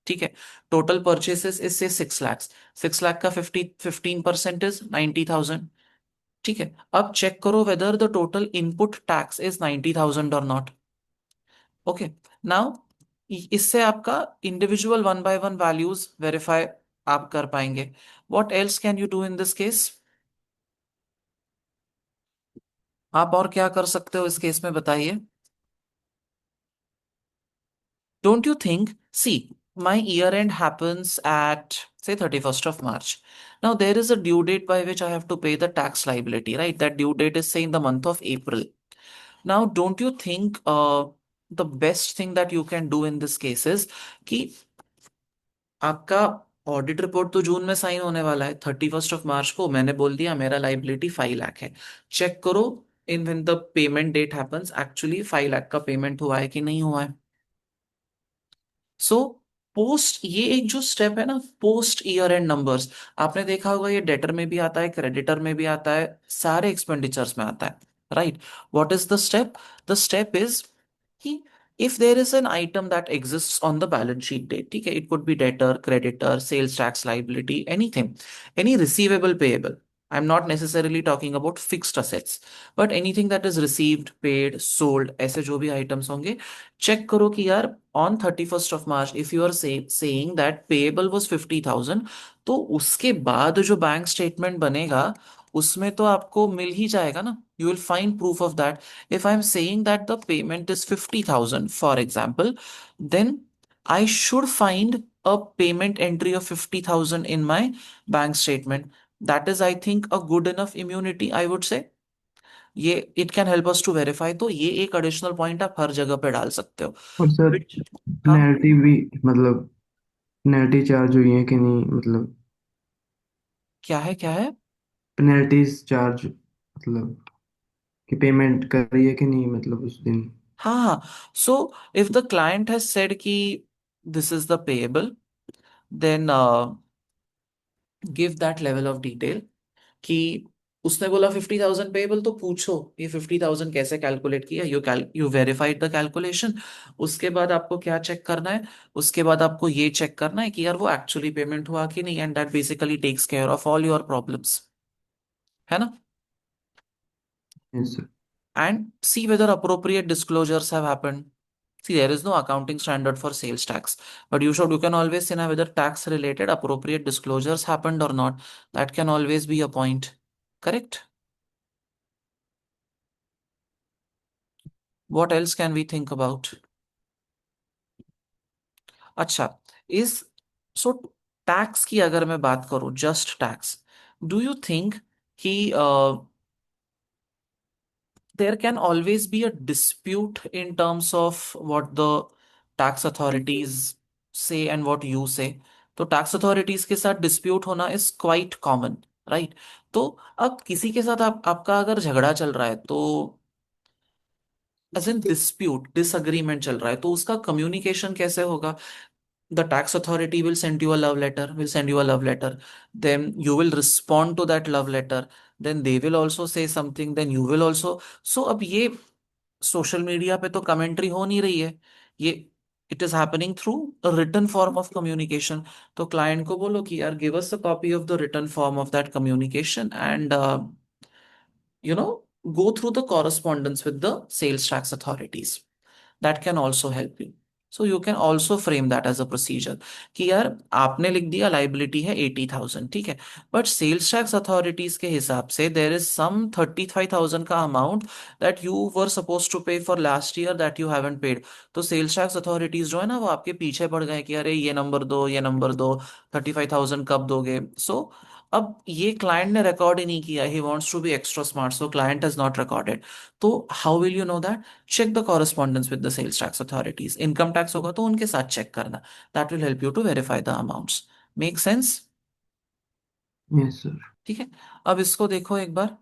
Speaker 1: ठीक है. टोटल परचेसेस इज से 6 लाख. 6 लाख का 15% इज 90,000. ठीक है, अब चेक करो whether the total input tax is 90,000 और नॉट. ओके. नाउ इससे आपका individual one by one values verify आप कर पाएंगे. What else can you do in this case? आप और क्या कर सकते हो इस केस में, बताइए. Don't you think? See, my year end happens at, say, 31st of March. Now, there is a due date by which I have to pay the tax liability, right? That due date is, say, in the month of April. Now, don't you think the best thing that you can do in this case is कि आपका audit report तो जून में sign होने वाला है, 31st of March को मैंने बोल दिया मेरा लाइबिलिटी 5 लाख है. चेक करो in when the payment date happens, actually 5 lakh का पेमेंट हुआ है कि नहीं हुआ है. सो पोस्ट, ये एक जो स्टेप है ना, पोस्ट ईयर एंड नंबर्स, आपने देखा होगा ये डेटर में भी आता है, क्रेडिटर में भी आता है, सारे एक्सपेंडिचर्स में आता है, right. What is the step? The step is कि if there is an item that exists on the balance sheet date, ठीक है, it could be debtor, creditor, sales tax liability, anything, any receivable, payable. I'm not necessarily talking about fixed assets, but anything that is received, paid, sold, ऐसे जो भी items होंगे, check करो कि यार on 31st of March if you are saying that payable was 50,000, तो उसके बाद जो बैंक स्टेटमेंट बनेगा उसमें तो आपको मिल ही जाएगा ना. You will find proof of that. If I'm saying that the payment is 50,000, for example, then I should find a payment entry of 50,000 in my bank statement. That is, I think, a good enough immunity, I would say. ये it can help us to verify. तो ये एक additional point आप हर जगह पे डाल सकते हो.
Speaker 4: और सर
Speaker 1: Which- हाँ,
Speaker 4: पेनल्टी भी, मतलब पेनल्टी चार्ज हुई है कि नहीं, मतलब
Speaker 1: क्या है, क्या है?
Speaker 4: पेनल्टीज चार्ज, मतलब कि पेमेंट करी है कि नहीं, मतलब उस दिन।
Speaker 1: हाँ हाँ. So if the client has said कि this is the payable, then give that level of detail. कि उसने बोला 50,000 पेएबल, तो पूछो ये 50,000 कैसे कैलकुलेट किया. You verified the calculation. उसके बाद आपको क्या चेक करना है? उसके बाद आपको ये चेक करना है कि यार वो एक्चुअली पेमेंट हुआ कि नहीं, and that basically takes care of all your problems, है ना.
Speaker 4: Yes sir.
Speaker 1: And see whether appropriate disclosures have happened. See, there is no accounting standard for sales tax, but you can always see now whether tax related appropriate disclosures happened or not. That can always be a point. Correct? What else can we think about? अच्छा, इस so tax की अगर मैं बात करूं, just tax, do you think कि there can always be a dispute in terms of what the tax authorities say and what you say? तो tax authorities के साथ डिस्प्यूट होना इज क्वाइट कॉमन, राइट? तो अब किसी के साथ आपका अगर झगड़ा चल रहा है, तो एज इन डिस्प्यूट, डिसअग्रीमेंट चल रहा है, तो उसका कम्युनिकेशन कैसे होगा? The tax authority will send you a love letter, will send you a love letter, then you will respond to that love letter, then they will also say something, then you will also. So अब ये social media पे तो commentary हो नहीं रही है, ये it is happening through written form of communication. तो क्लाइंट को बोलो कि यार give us a copy of the written form of that communication and you know go through the correspondence with the sales tax authorities. That can also help you. So you can also frame that as a procedure कि यार आपने लिख दिया liability है 80,000, ठीक है, but sales tax authorities के हिसाब से देर इज सम 35,000 का amount that you were suppose to pay for last year that you haven't paid. तो सेल्स टैक्स अथॉरिटीज जो है ना, वो आपके पीछे पड़ गए कि अरे ये नंबर दो, ये नंबर दो, 35,000 कब दोगे? सो अब ये क्लाइंट ने रिकॉर्ड ही नहीं किया, he wants to be extra smart, so client has not recorded. तो how will you know that? Check the correspondence with the sales tax authorities. Income tax होगा तो उनके साथ चेक करना, that will help you to verify the amounts. Make sense?
Speaker 4: Yes sir.
Speaker 1: ठीक है, अब इसको देखो एक बार।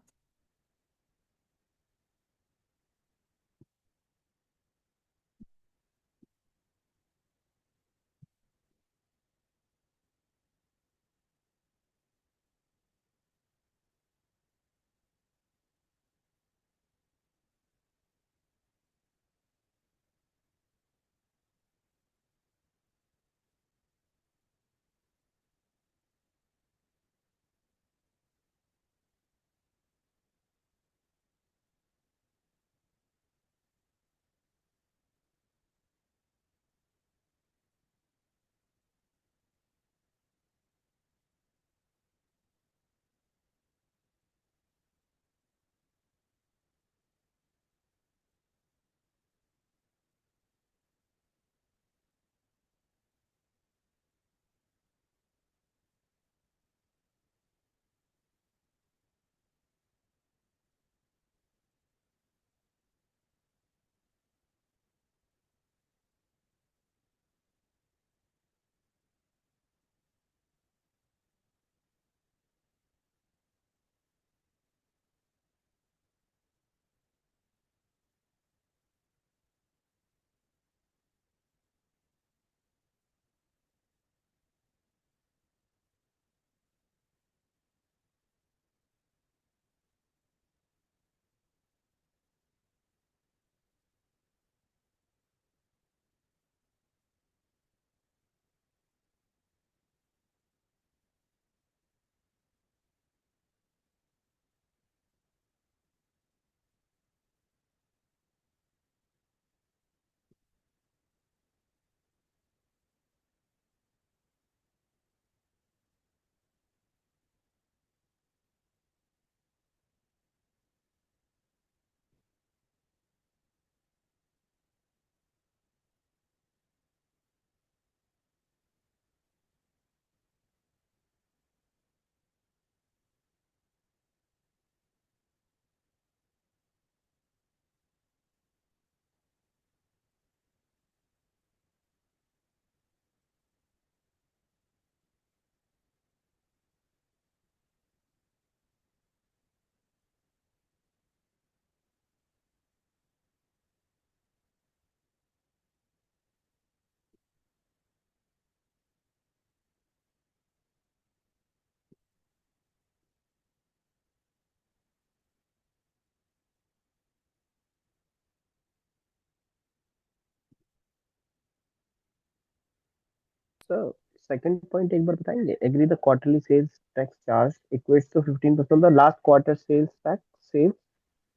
Speaker 2: सर सेकंड पॉइंट एक बार बताएंगे? Agree the quarterly sales tax charge equates to 15% of the last quarter sales tax sales.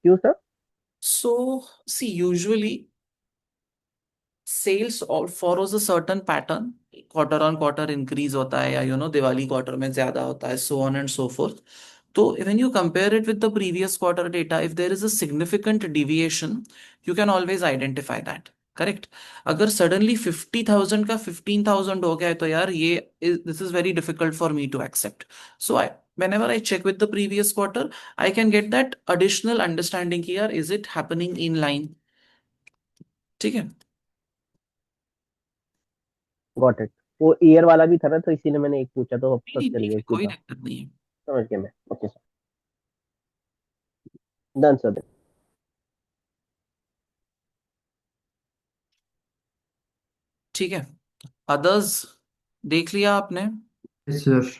Speaker 2: क्यों sir?
Speaker 1: So see usually sales और follows a certain pattern, quarter on quarter increase होता है, या Diwali quarter में ज्यादा होता है, so on and so forth. तो when you compare it with the previous quarter data, if there is a significant deviation, you can always identify that. Correct. अगर suddenly 50,000 का 15,000 हो गया है तो यार ये this is very difficult for me to accept. So I whenever I check with the previous quarter, I can get that additional understanding कि यार is it happening in line। ठीक है।
Speaker 2: Got it. वो ईयर वाला भी था ना, तो इसीलिए मैंने एक पूछा, तो अब
Speaker 1: नहीं
Speaker 2: सब
Speaker 1: नहीं
Speaker 2: चल
Speaker 1: ठीक
Speaker 2: गया,
Speaker 1: है,
Speaker 2: इसी
Speaker 1: कोई
Speaker 2: था।
Speaker 1: दिक्कत नहीं है।
Speaker 2: समझ गया मैं। Okay sir, done sir.
Speaker 1: ठीक है। अदर्स देख लिया आपने?
Speaker 4: Yes sir.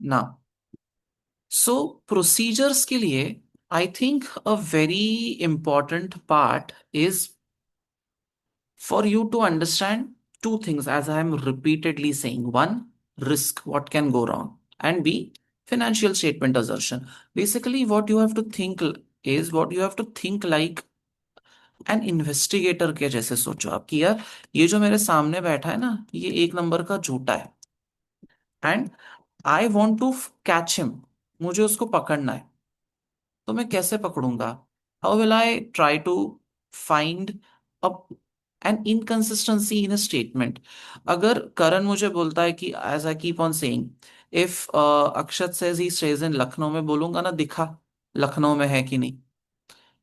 Speaker 1: ना। सो प्रोसीजर्स के लिए I think a very important part is for you to understand two things, as I am repeatedly saying. One, risk, what can go wrong, and B, financial statement assertion. Basically, what you have to think is what you have to think like an investigator के जैसे सोचो आप कि यार ये जो मेरे सामने बैठा है ना, ये एक नंबर का झूठा है and I want to catch him. मुझे उसको पकड़ना है। तो मैं कैसे पकड़ूंगा? How will I try to find a an inconsistency in a statement? अगर करण मुझे बोलता है कि as I keep on saying, if Akshat says he stays in Lucknow, में बोलूंगा ना दिखा लखनऊ में है कि नहीं।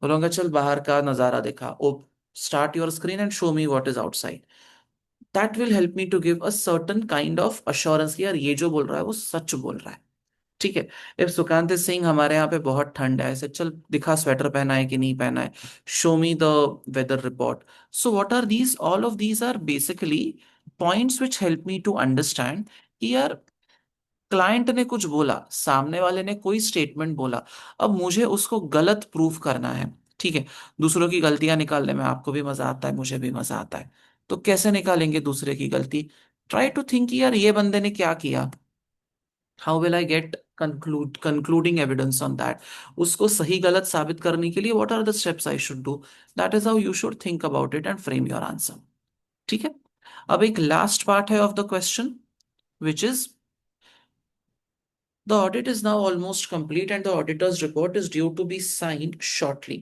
Speaker 1: बोलूंगा चल बाहर का नजारा दिखा, ओ start your screen and show me what is outside. That will help me to give a certain kind of assurance कि यार ये जो बोल रहा है वो सच बोल रहा है। ठीक है। इफ सुकांत सिंह हमारे यहाँ पे बहुत ठंड है, ऐसे चल दिखा स्वेटर पहना है कि नहीं पहना है, show me the weather report. So what are these? All of these are basically points which help me to understand कि यार क्लाइंट ने कुछ बोला, सामने वाले ने कोई स्टेटमेंट बोला, अब मुझे उसको गलत प्रूफ करना है। ठीक है। दूसरों की गलतियां निकालने में आपको भी मजा आता है, मुझे भी मजा आता है। तो कैसे निकालेंगे दूसरे की गलती? ट्राई टू थिंक यार ये बंदे ने क्या किया, how will I get concluding evidence on that. उसको सही गलत साबित करने के लिए what are the steps I should do. That is how you should think about it and frame your answer. ठीक है। अब एक लास्ट पार्ट है of the question which is the audit is now almost complete and the auditor's report is due to be signed shortly.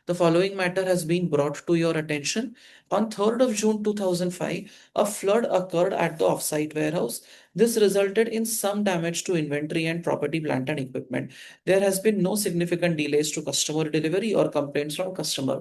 Speaker 1: The following matter has been brought to your attention. On 3rd of June 2005, a flood occurred at the offsite warehouse. This resulted in some damage to inventory and property, plant, and equipment. There has been no significant delays to customer delivery or complaints from customer.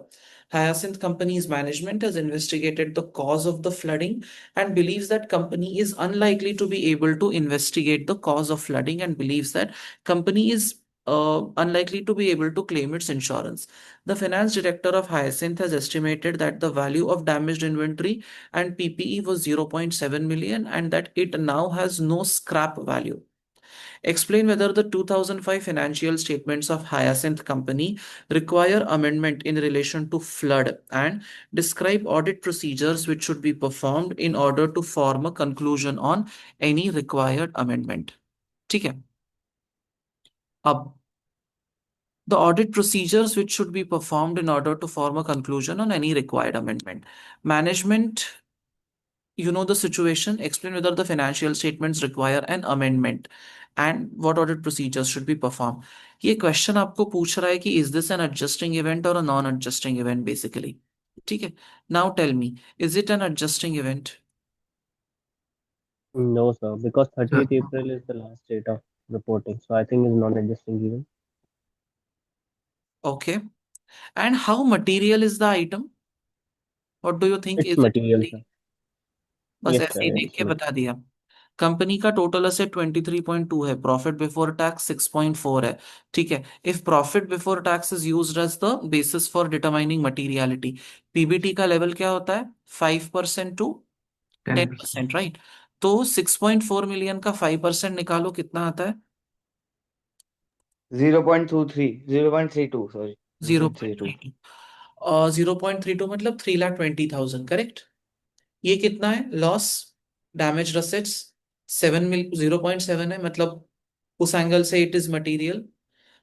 Speaker 1: Hyacinth Company's management has investigated the cause of the flooding and believes that company is unlikely to be able to investigate the cause of flooding and believes that company is unlikely to be able to claim its insurance. The finance director of Hyacinth has estimated that the value of damaged inventory and PPE was 0.7 million and that it now has no scrap value. Explain whether the 2005 financial statements of Hyacinth Company require amendment in relation to flood and describe audit procedures which should be performed in order to form a conclusion on any required amendment. ठीक है। अब the audit procedures which should be performed in order to form a conclusion on any required amendment. Management, you know the situation, explain whether the financial statements require an amendment and what audit procedures should be performed. ये question आपको पूछ रहा है कि is this an adjusting event और a non adjusting event basically. ठीक है। Now tell me, is it an adjusting event?
Speaker 2: No, sir, because
Speaker 4: sir
Speaker 2: 30th April is the last date of reporting. So I think it's non-adjusting even.
Speaker 1: Okay. And how material is the item? What do you think,
Speaker 2: It's
Speaker 1: is
Speaker 2: material,
Speaker 1: it?
Speaker 2: sir.
Speaker 1: बस
Speaker 2: Yes,
Speaker 1: ऐसे
Speaker 2: sir,
Speaker 1: ही देख
Speaker 2: it's
Speaker 1: के
Speaker 2: material.
Speaker 1: बता दिया। Company का total asset 23.2 है, profit before tax 6.4 है। ठीक है। If profit before tax is used as the basis for determining materiality, PBT का लेवल क्या होता है? 5% टू टेन
Speaker 4: 10%।
Speaker 1: Percent right? तो 6.4 मिलियन का 5% निकालो, कितना आता है?
Speaker 3: 0.23, 0.32, sorry,
Speaker 1: जीरो
Speaker 3: 0.32.
Speaker 1: पॉइंट 0.32 मतलब 3,20,000, करेक्ट। ये कितना है लॉस? डैमेज असेट्स 0.7 है, मतलब उस एंगल से इट इज मटीरियल।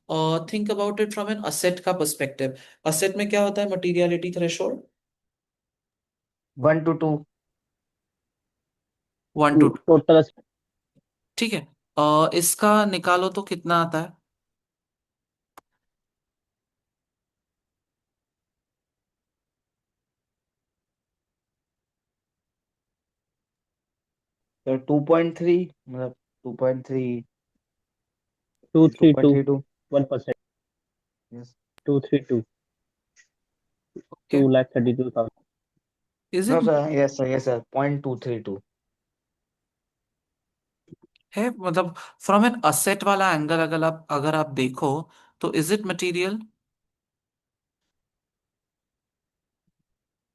Speaker 1: और think about it from an asset का पर्सपेक्टिव। असेट में क्या होता है materiality threshold?
Speaker 3: 1 to 2.
Speaker 1: 1 to 2।
Speaker 2: Total
Speaker 1: ठीक है। इसका निकालो तो कितना आता है?
Speaker 3: So 2.3, मतलब 2.3,
Speaker 2: 232
Speaker 3: 2.32.
Speaker 2: 1%.
Speaker 3: Yes.
Speaker 2: 232
Speaker 1: Okay.
Speaker 2: 2,32,000.
Speaker 1: Is
Speaker 3: No
Speaker 1: it
Speaker 3: sir, yes sir, yes sir, 0.232.
Speaker 1: है मतलब फ्रॉम एन असेट वाला एंगल अगर आप देखो तो इज इट मटेरियल?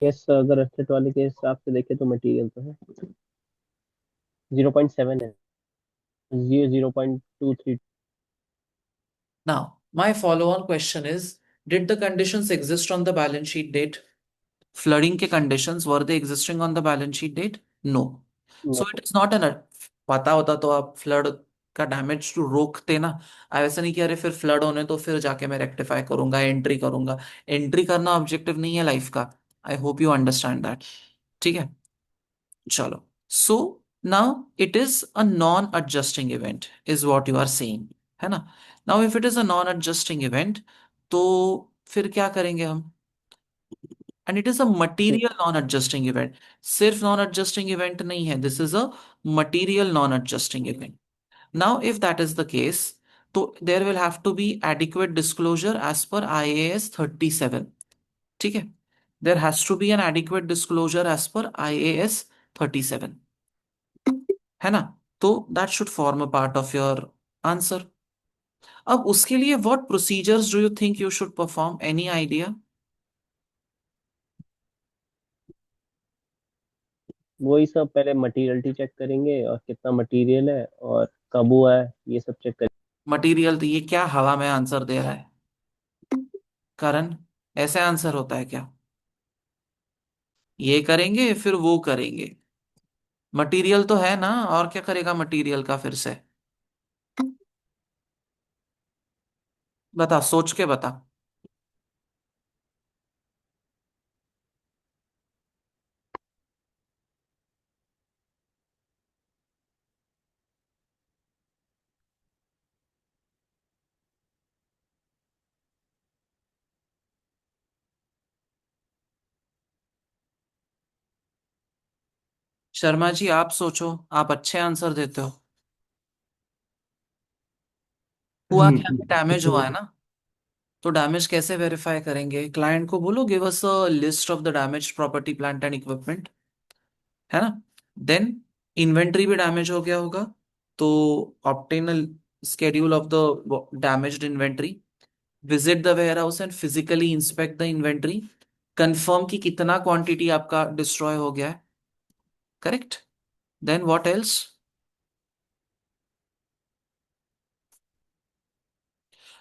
Speaker 2: यस, अगर एसेट वाले के हिसाब से देखें तो मटेरियल तो है. 0.7 है. 0.23.
Speaker 1: Now, my follow-on question is, did the conditions exist on the balance sheet date? Flooding के conditions, were they existing on the balance sheet date? No.
Speaker 2: No.
Speaker 1: So it is not an पता होता तो आप flood का damage to रोकते ना. ऐसा नहीं कि अरे फिर फ्लड होने तो फिर जाके मैं रेक्टिफाई करूंगा, एंट्री करूंगा. एंट्री करना ऑब्जेक्टिव नहीं है लाइफ का. I hope you understand that. ठीक है. चलो. So now it is a non adjusting event is what you are saying, है ना. Now if it is a non adjusting event तो फिर क्या करेंगे हम? And it is a material non adjusting event. सिर्फ नॉन एडजस्टिंग इवेंट नहीं है, this is a material non adjusting event. Now if that is the case तो there will have to be adequate disclosure as per IAS 37. ठीक है. There has to be an adequate disclosure as per IAS 37, है ना. तो that should form a part of your answer. अब उसके लिए what procedures do you think you should perform? Any idea?
Speaker 2: वही सब पहले मटीरियलिटी चेक करेंगे और कितना मटेरियल है और कब हुआ है, ये सब चेक करेंगे.
Speaker 1: मटेरियल तो ये क्या हवा में आंसर दे रहा है करण? ऐसे आंसर होता है क्या? ये करेंगे फिर वो करेंगे. मटेरियल तो है ना, और क्या करेगा मटेरियल का फिर से? बता, सोच के बता. शर्मा जी आप सोचो, आप अच्छे आंसर देते हो. हुआ क्या? डैमेज हुआ है ना. तो डैमेज कैसे वेरीफाई करेंगे? क्लाइंट को बोलो give us a list of the damage property plant and equipment, है ना. देन इन्वेंट्री भी डैमेज हो गया होगा तो obtain a schedule of the damaged inventory, visit the warehouse and physically inspect the inventory, confirm कि कितना क्वांटिटी आपका डिस्ट्रॉय हो गया है. Correct. Then what else?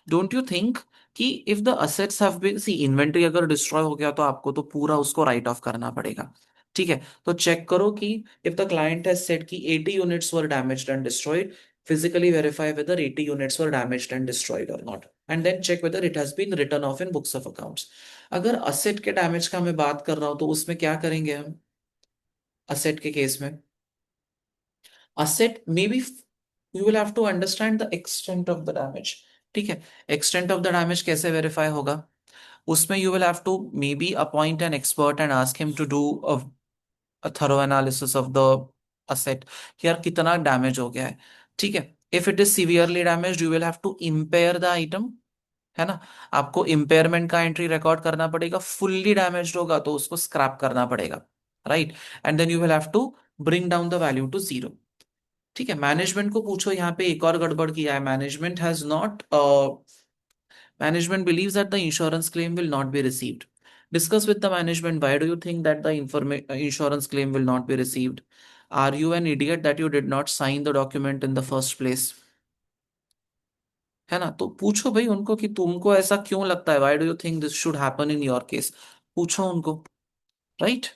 Speaker 1: Don't you think कि if the assets have been see inventory अगर destroy हो गया तो आपको तो पूरा उसको राइट ऑफ करना पड़ेगा. ठीक है. तो चेक करो कि if the client has said कि 80 units were damaged and destroyed, physically verify whether 80 units were damaged and destroyed or not, and then check whether it has been written off in books of accounts. अगर asset के damage का मैं बात कर रहा हूं तो उसमें क्या करेंगे हम? असेट के केस में asset maybe you will have to understand the extent of the damage. ठीक है. extent of the damage कैसे verify होगा? उसमें you will have to maybe appoint an expert and ask him to do a thorough analysis of the asset कि यार कितना damage हो गया है. ठीक है. if it is severely damaged you will have to impair the item, है ना. आपको इम्पेयरमेंट का एंट्री रिकॉर्ड करना पड़ेगा. फुल्ली डैमेज्ड होगा तो उसको स्क्रैप करना पड़ेगा. Right. And then you will have to bring down the value to zero. ठीक है. मैनेजमेंट को पूछो, यहाँ पे एक और गड़बड़ किया है. Management believes that the insurance claim will not be received. Discuss with the management why do you think that the insurance claim will not be received. Are you an idiot that you did not sign the document in the first place? है ना. तो पूछो भाई उनको कि तुमको ऐसा क्यों लगता है, why do you think this should happen in your case? पूछो उनको. Right.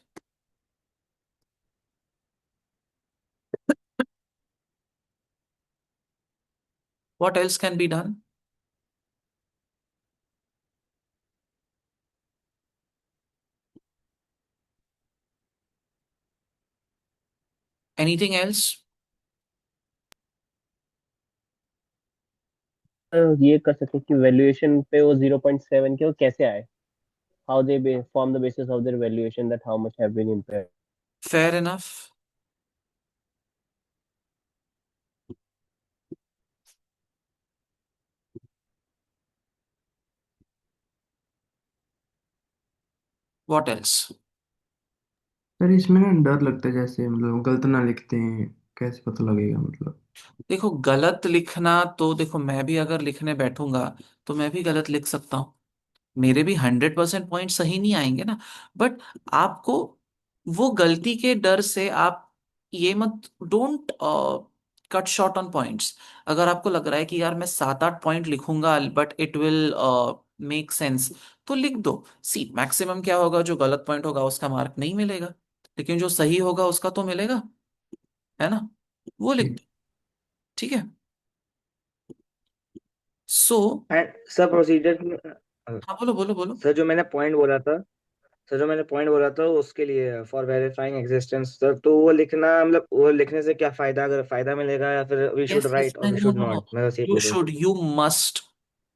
Speaker 1: What else can be done? Anything else?
Speaker 2: ये कर सकते हैं कि वैल्यूएशन पे वो 0.7 के वो कैसे आए. How they form the basis of their valuation that how much have been impaired.
Speaker 1: Fair enough. What else?
Speaker 4: Sir इसमें ना डर लगता है, जैसे मतलब गलत ना लिखते हैं, कैसे पता लगेगा मतलब?
Speaker 1: देखो, गलत लिखना तो देखो, मैं भी अगर लिखने बैठूंगा तो मैं भी गलत लिख सकता हूँ। मेरे भी 100% पॉइंट सही नहीं आएंगे ना। बट आपको वो गलती के डर से आप ये मत, don't cut short on points. अगर आपको लग रहा है कि यार मैं 7-8 पॉइंट लिखूंगा but it will make sense, तो लिख दो। सी, मैक्सिमम क्या होगा, जो गलत पॉइंट होगा उसका मार्क नहीं मिलेगा, लेकिन जो सही होगा उसका तो मिलेगा, है ना? वो लिख
Speaker 4: ठीक।
Speaker 1: दो। ठीक है। सो
Speaker 3: एंड सर प्रोसीजर,
Speaker 1: हाँ, बोलो बोलो बोलो।
Speaker 3: सर जो मैंने पॉइंट बोला था, सर जो मैंने पॉइंट बोला था उसके लिए फॉर वेरीफाइंग एग्जिस्टेंस, सर तो वो लिखना मतलब वो लिखने से क्या फायदा, अगर फायदा मिलेगा या फिर we should
Speaker 1: yes yes,
Speaker 3: right और we
Speaker 1: no
Speaker 3: should
Speaker 1: no no,
Speaker 3: not, मैं बस ये
Speaker 1: यू
Speaker 3: पूछ रहा हूँ।
Speaker 1: Should, you must.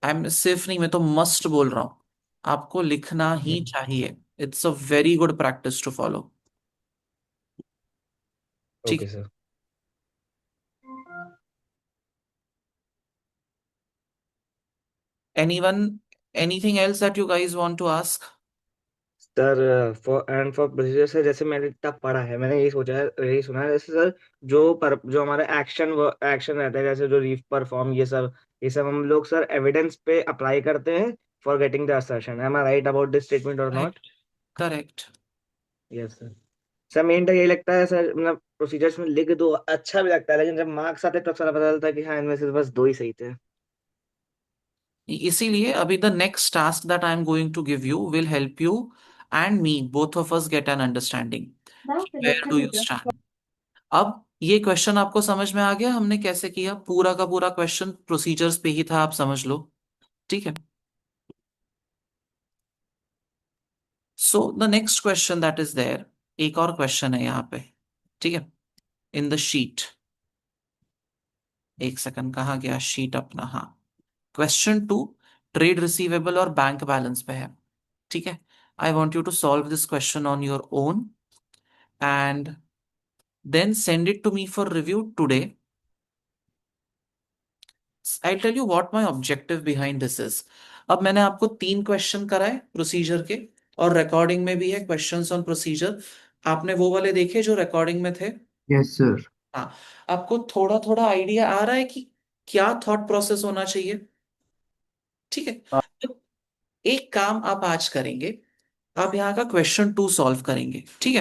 Speaker 1: I am सिर्फ नहीं, मैं तो मस्ट बोल रहा हूँ। आपको लिखना ही चाहिए। It's a very good practice to follow. ठीक
Speaker 3: ओके
Speaker 1: है।
Speaker 3: Sir.
Speaker 1: Anyone, anything else that you guys want to ask?
Speaker 3: Sir for procedure sir, जैसे मैंने इतना पढ़ा है, मैंने यही सोचा है, यही सुना है, जैसे सर जो हमारे एक्शन एक्शन रहता है, जैसे जो रीफ परफॉर्म, ये सब हम लोग सर एविडेंस पे अप्लाई करते हैं for getting the assertion. Am I right about this statement और not?
Speaker 1: Correct, correct.
Speaker 3: Yes sir. Sir मेन तो यही लगता है सर, मतलब प्रोसीजर्स में लिख दो अच्छा भी लगता है, लेकिन जब मार्क्स आते हैं तब सारा पता चलता है कि हाँ इनमें से बस दो ही सही थे।
Speaker 1: इसीलिए अभी the next task that I am going to give you will help you and me, both of us, get an understanding. Where do you stand? अब ये क्वेश्चन आपको समझ में आ गया हमने कैसे किया? पूरा का पूरा क्वेश्चन प्रोसीजर्स पे ही था, आप समझ लो। ठीक है। So the next question that is there, एक और क्वेश्चन है यहाँ पे। ठीक है। इन द शीट, एक सेकंड, कहाँ गया शीट अपना? हाँ, क्वेश्चन 2 ट्रेड रिसीवेबल और बैंक बैलेंस पे है। ठीक है। I want you to solve this question on your own and then send it to me for review today. I tell you what my objective behind this is. अब मैंने आपको 3 question कराए procedure के, और रिकॉर्डिंग में भी है questions on procedure. आपने वो वाले देखे जो रिकॉर्डिंग में थे?
Speaker 4: Yes sir.
Speaker 1: हाँ। आपको थोड़ा थोड़ा आइडिया आ रहा है कि क्या थॉट प्रोसेस होना चाहिए? ठीक है। तो एक काम आप आज करेंगे, आप यहाँ का क्वेश्चन 2 सॉल्व करेंगे। ठीक है।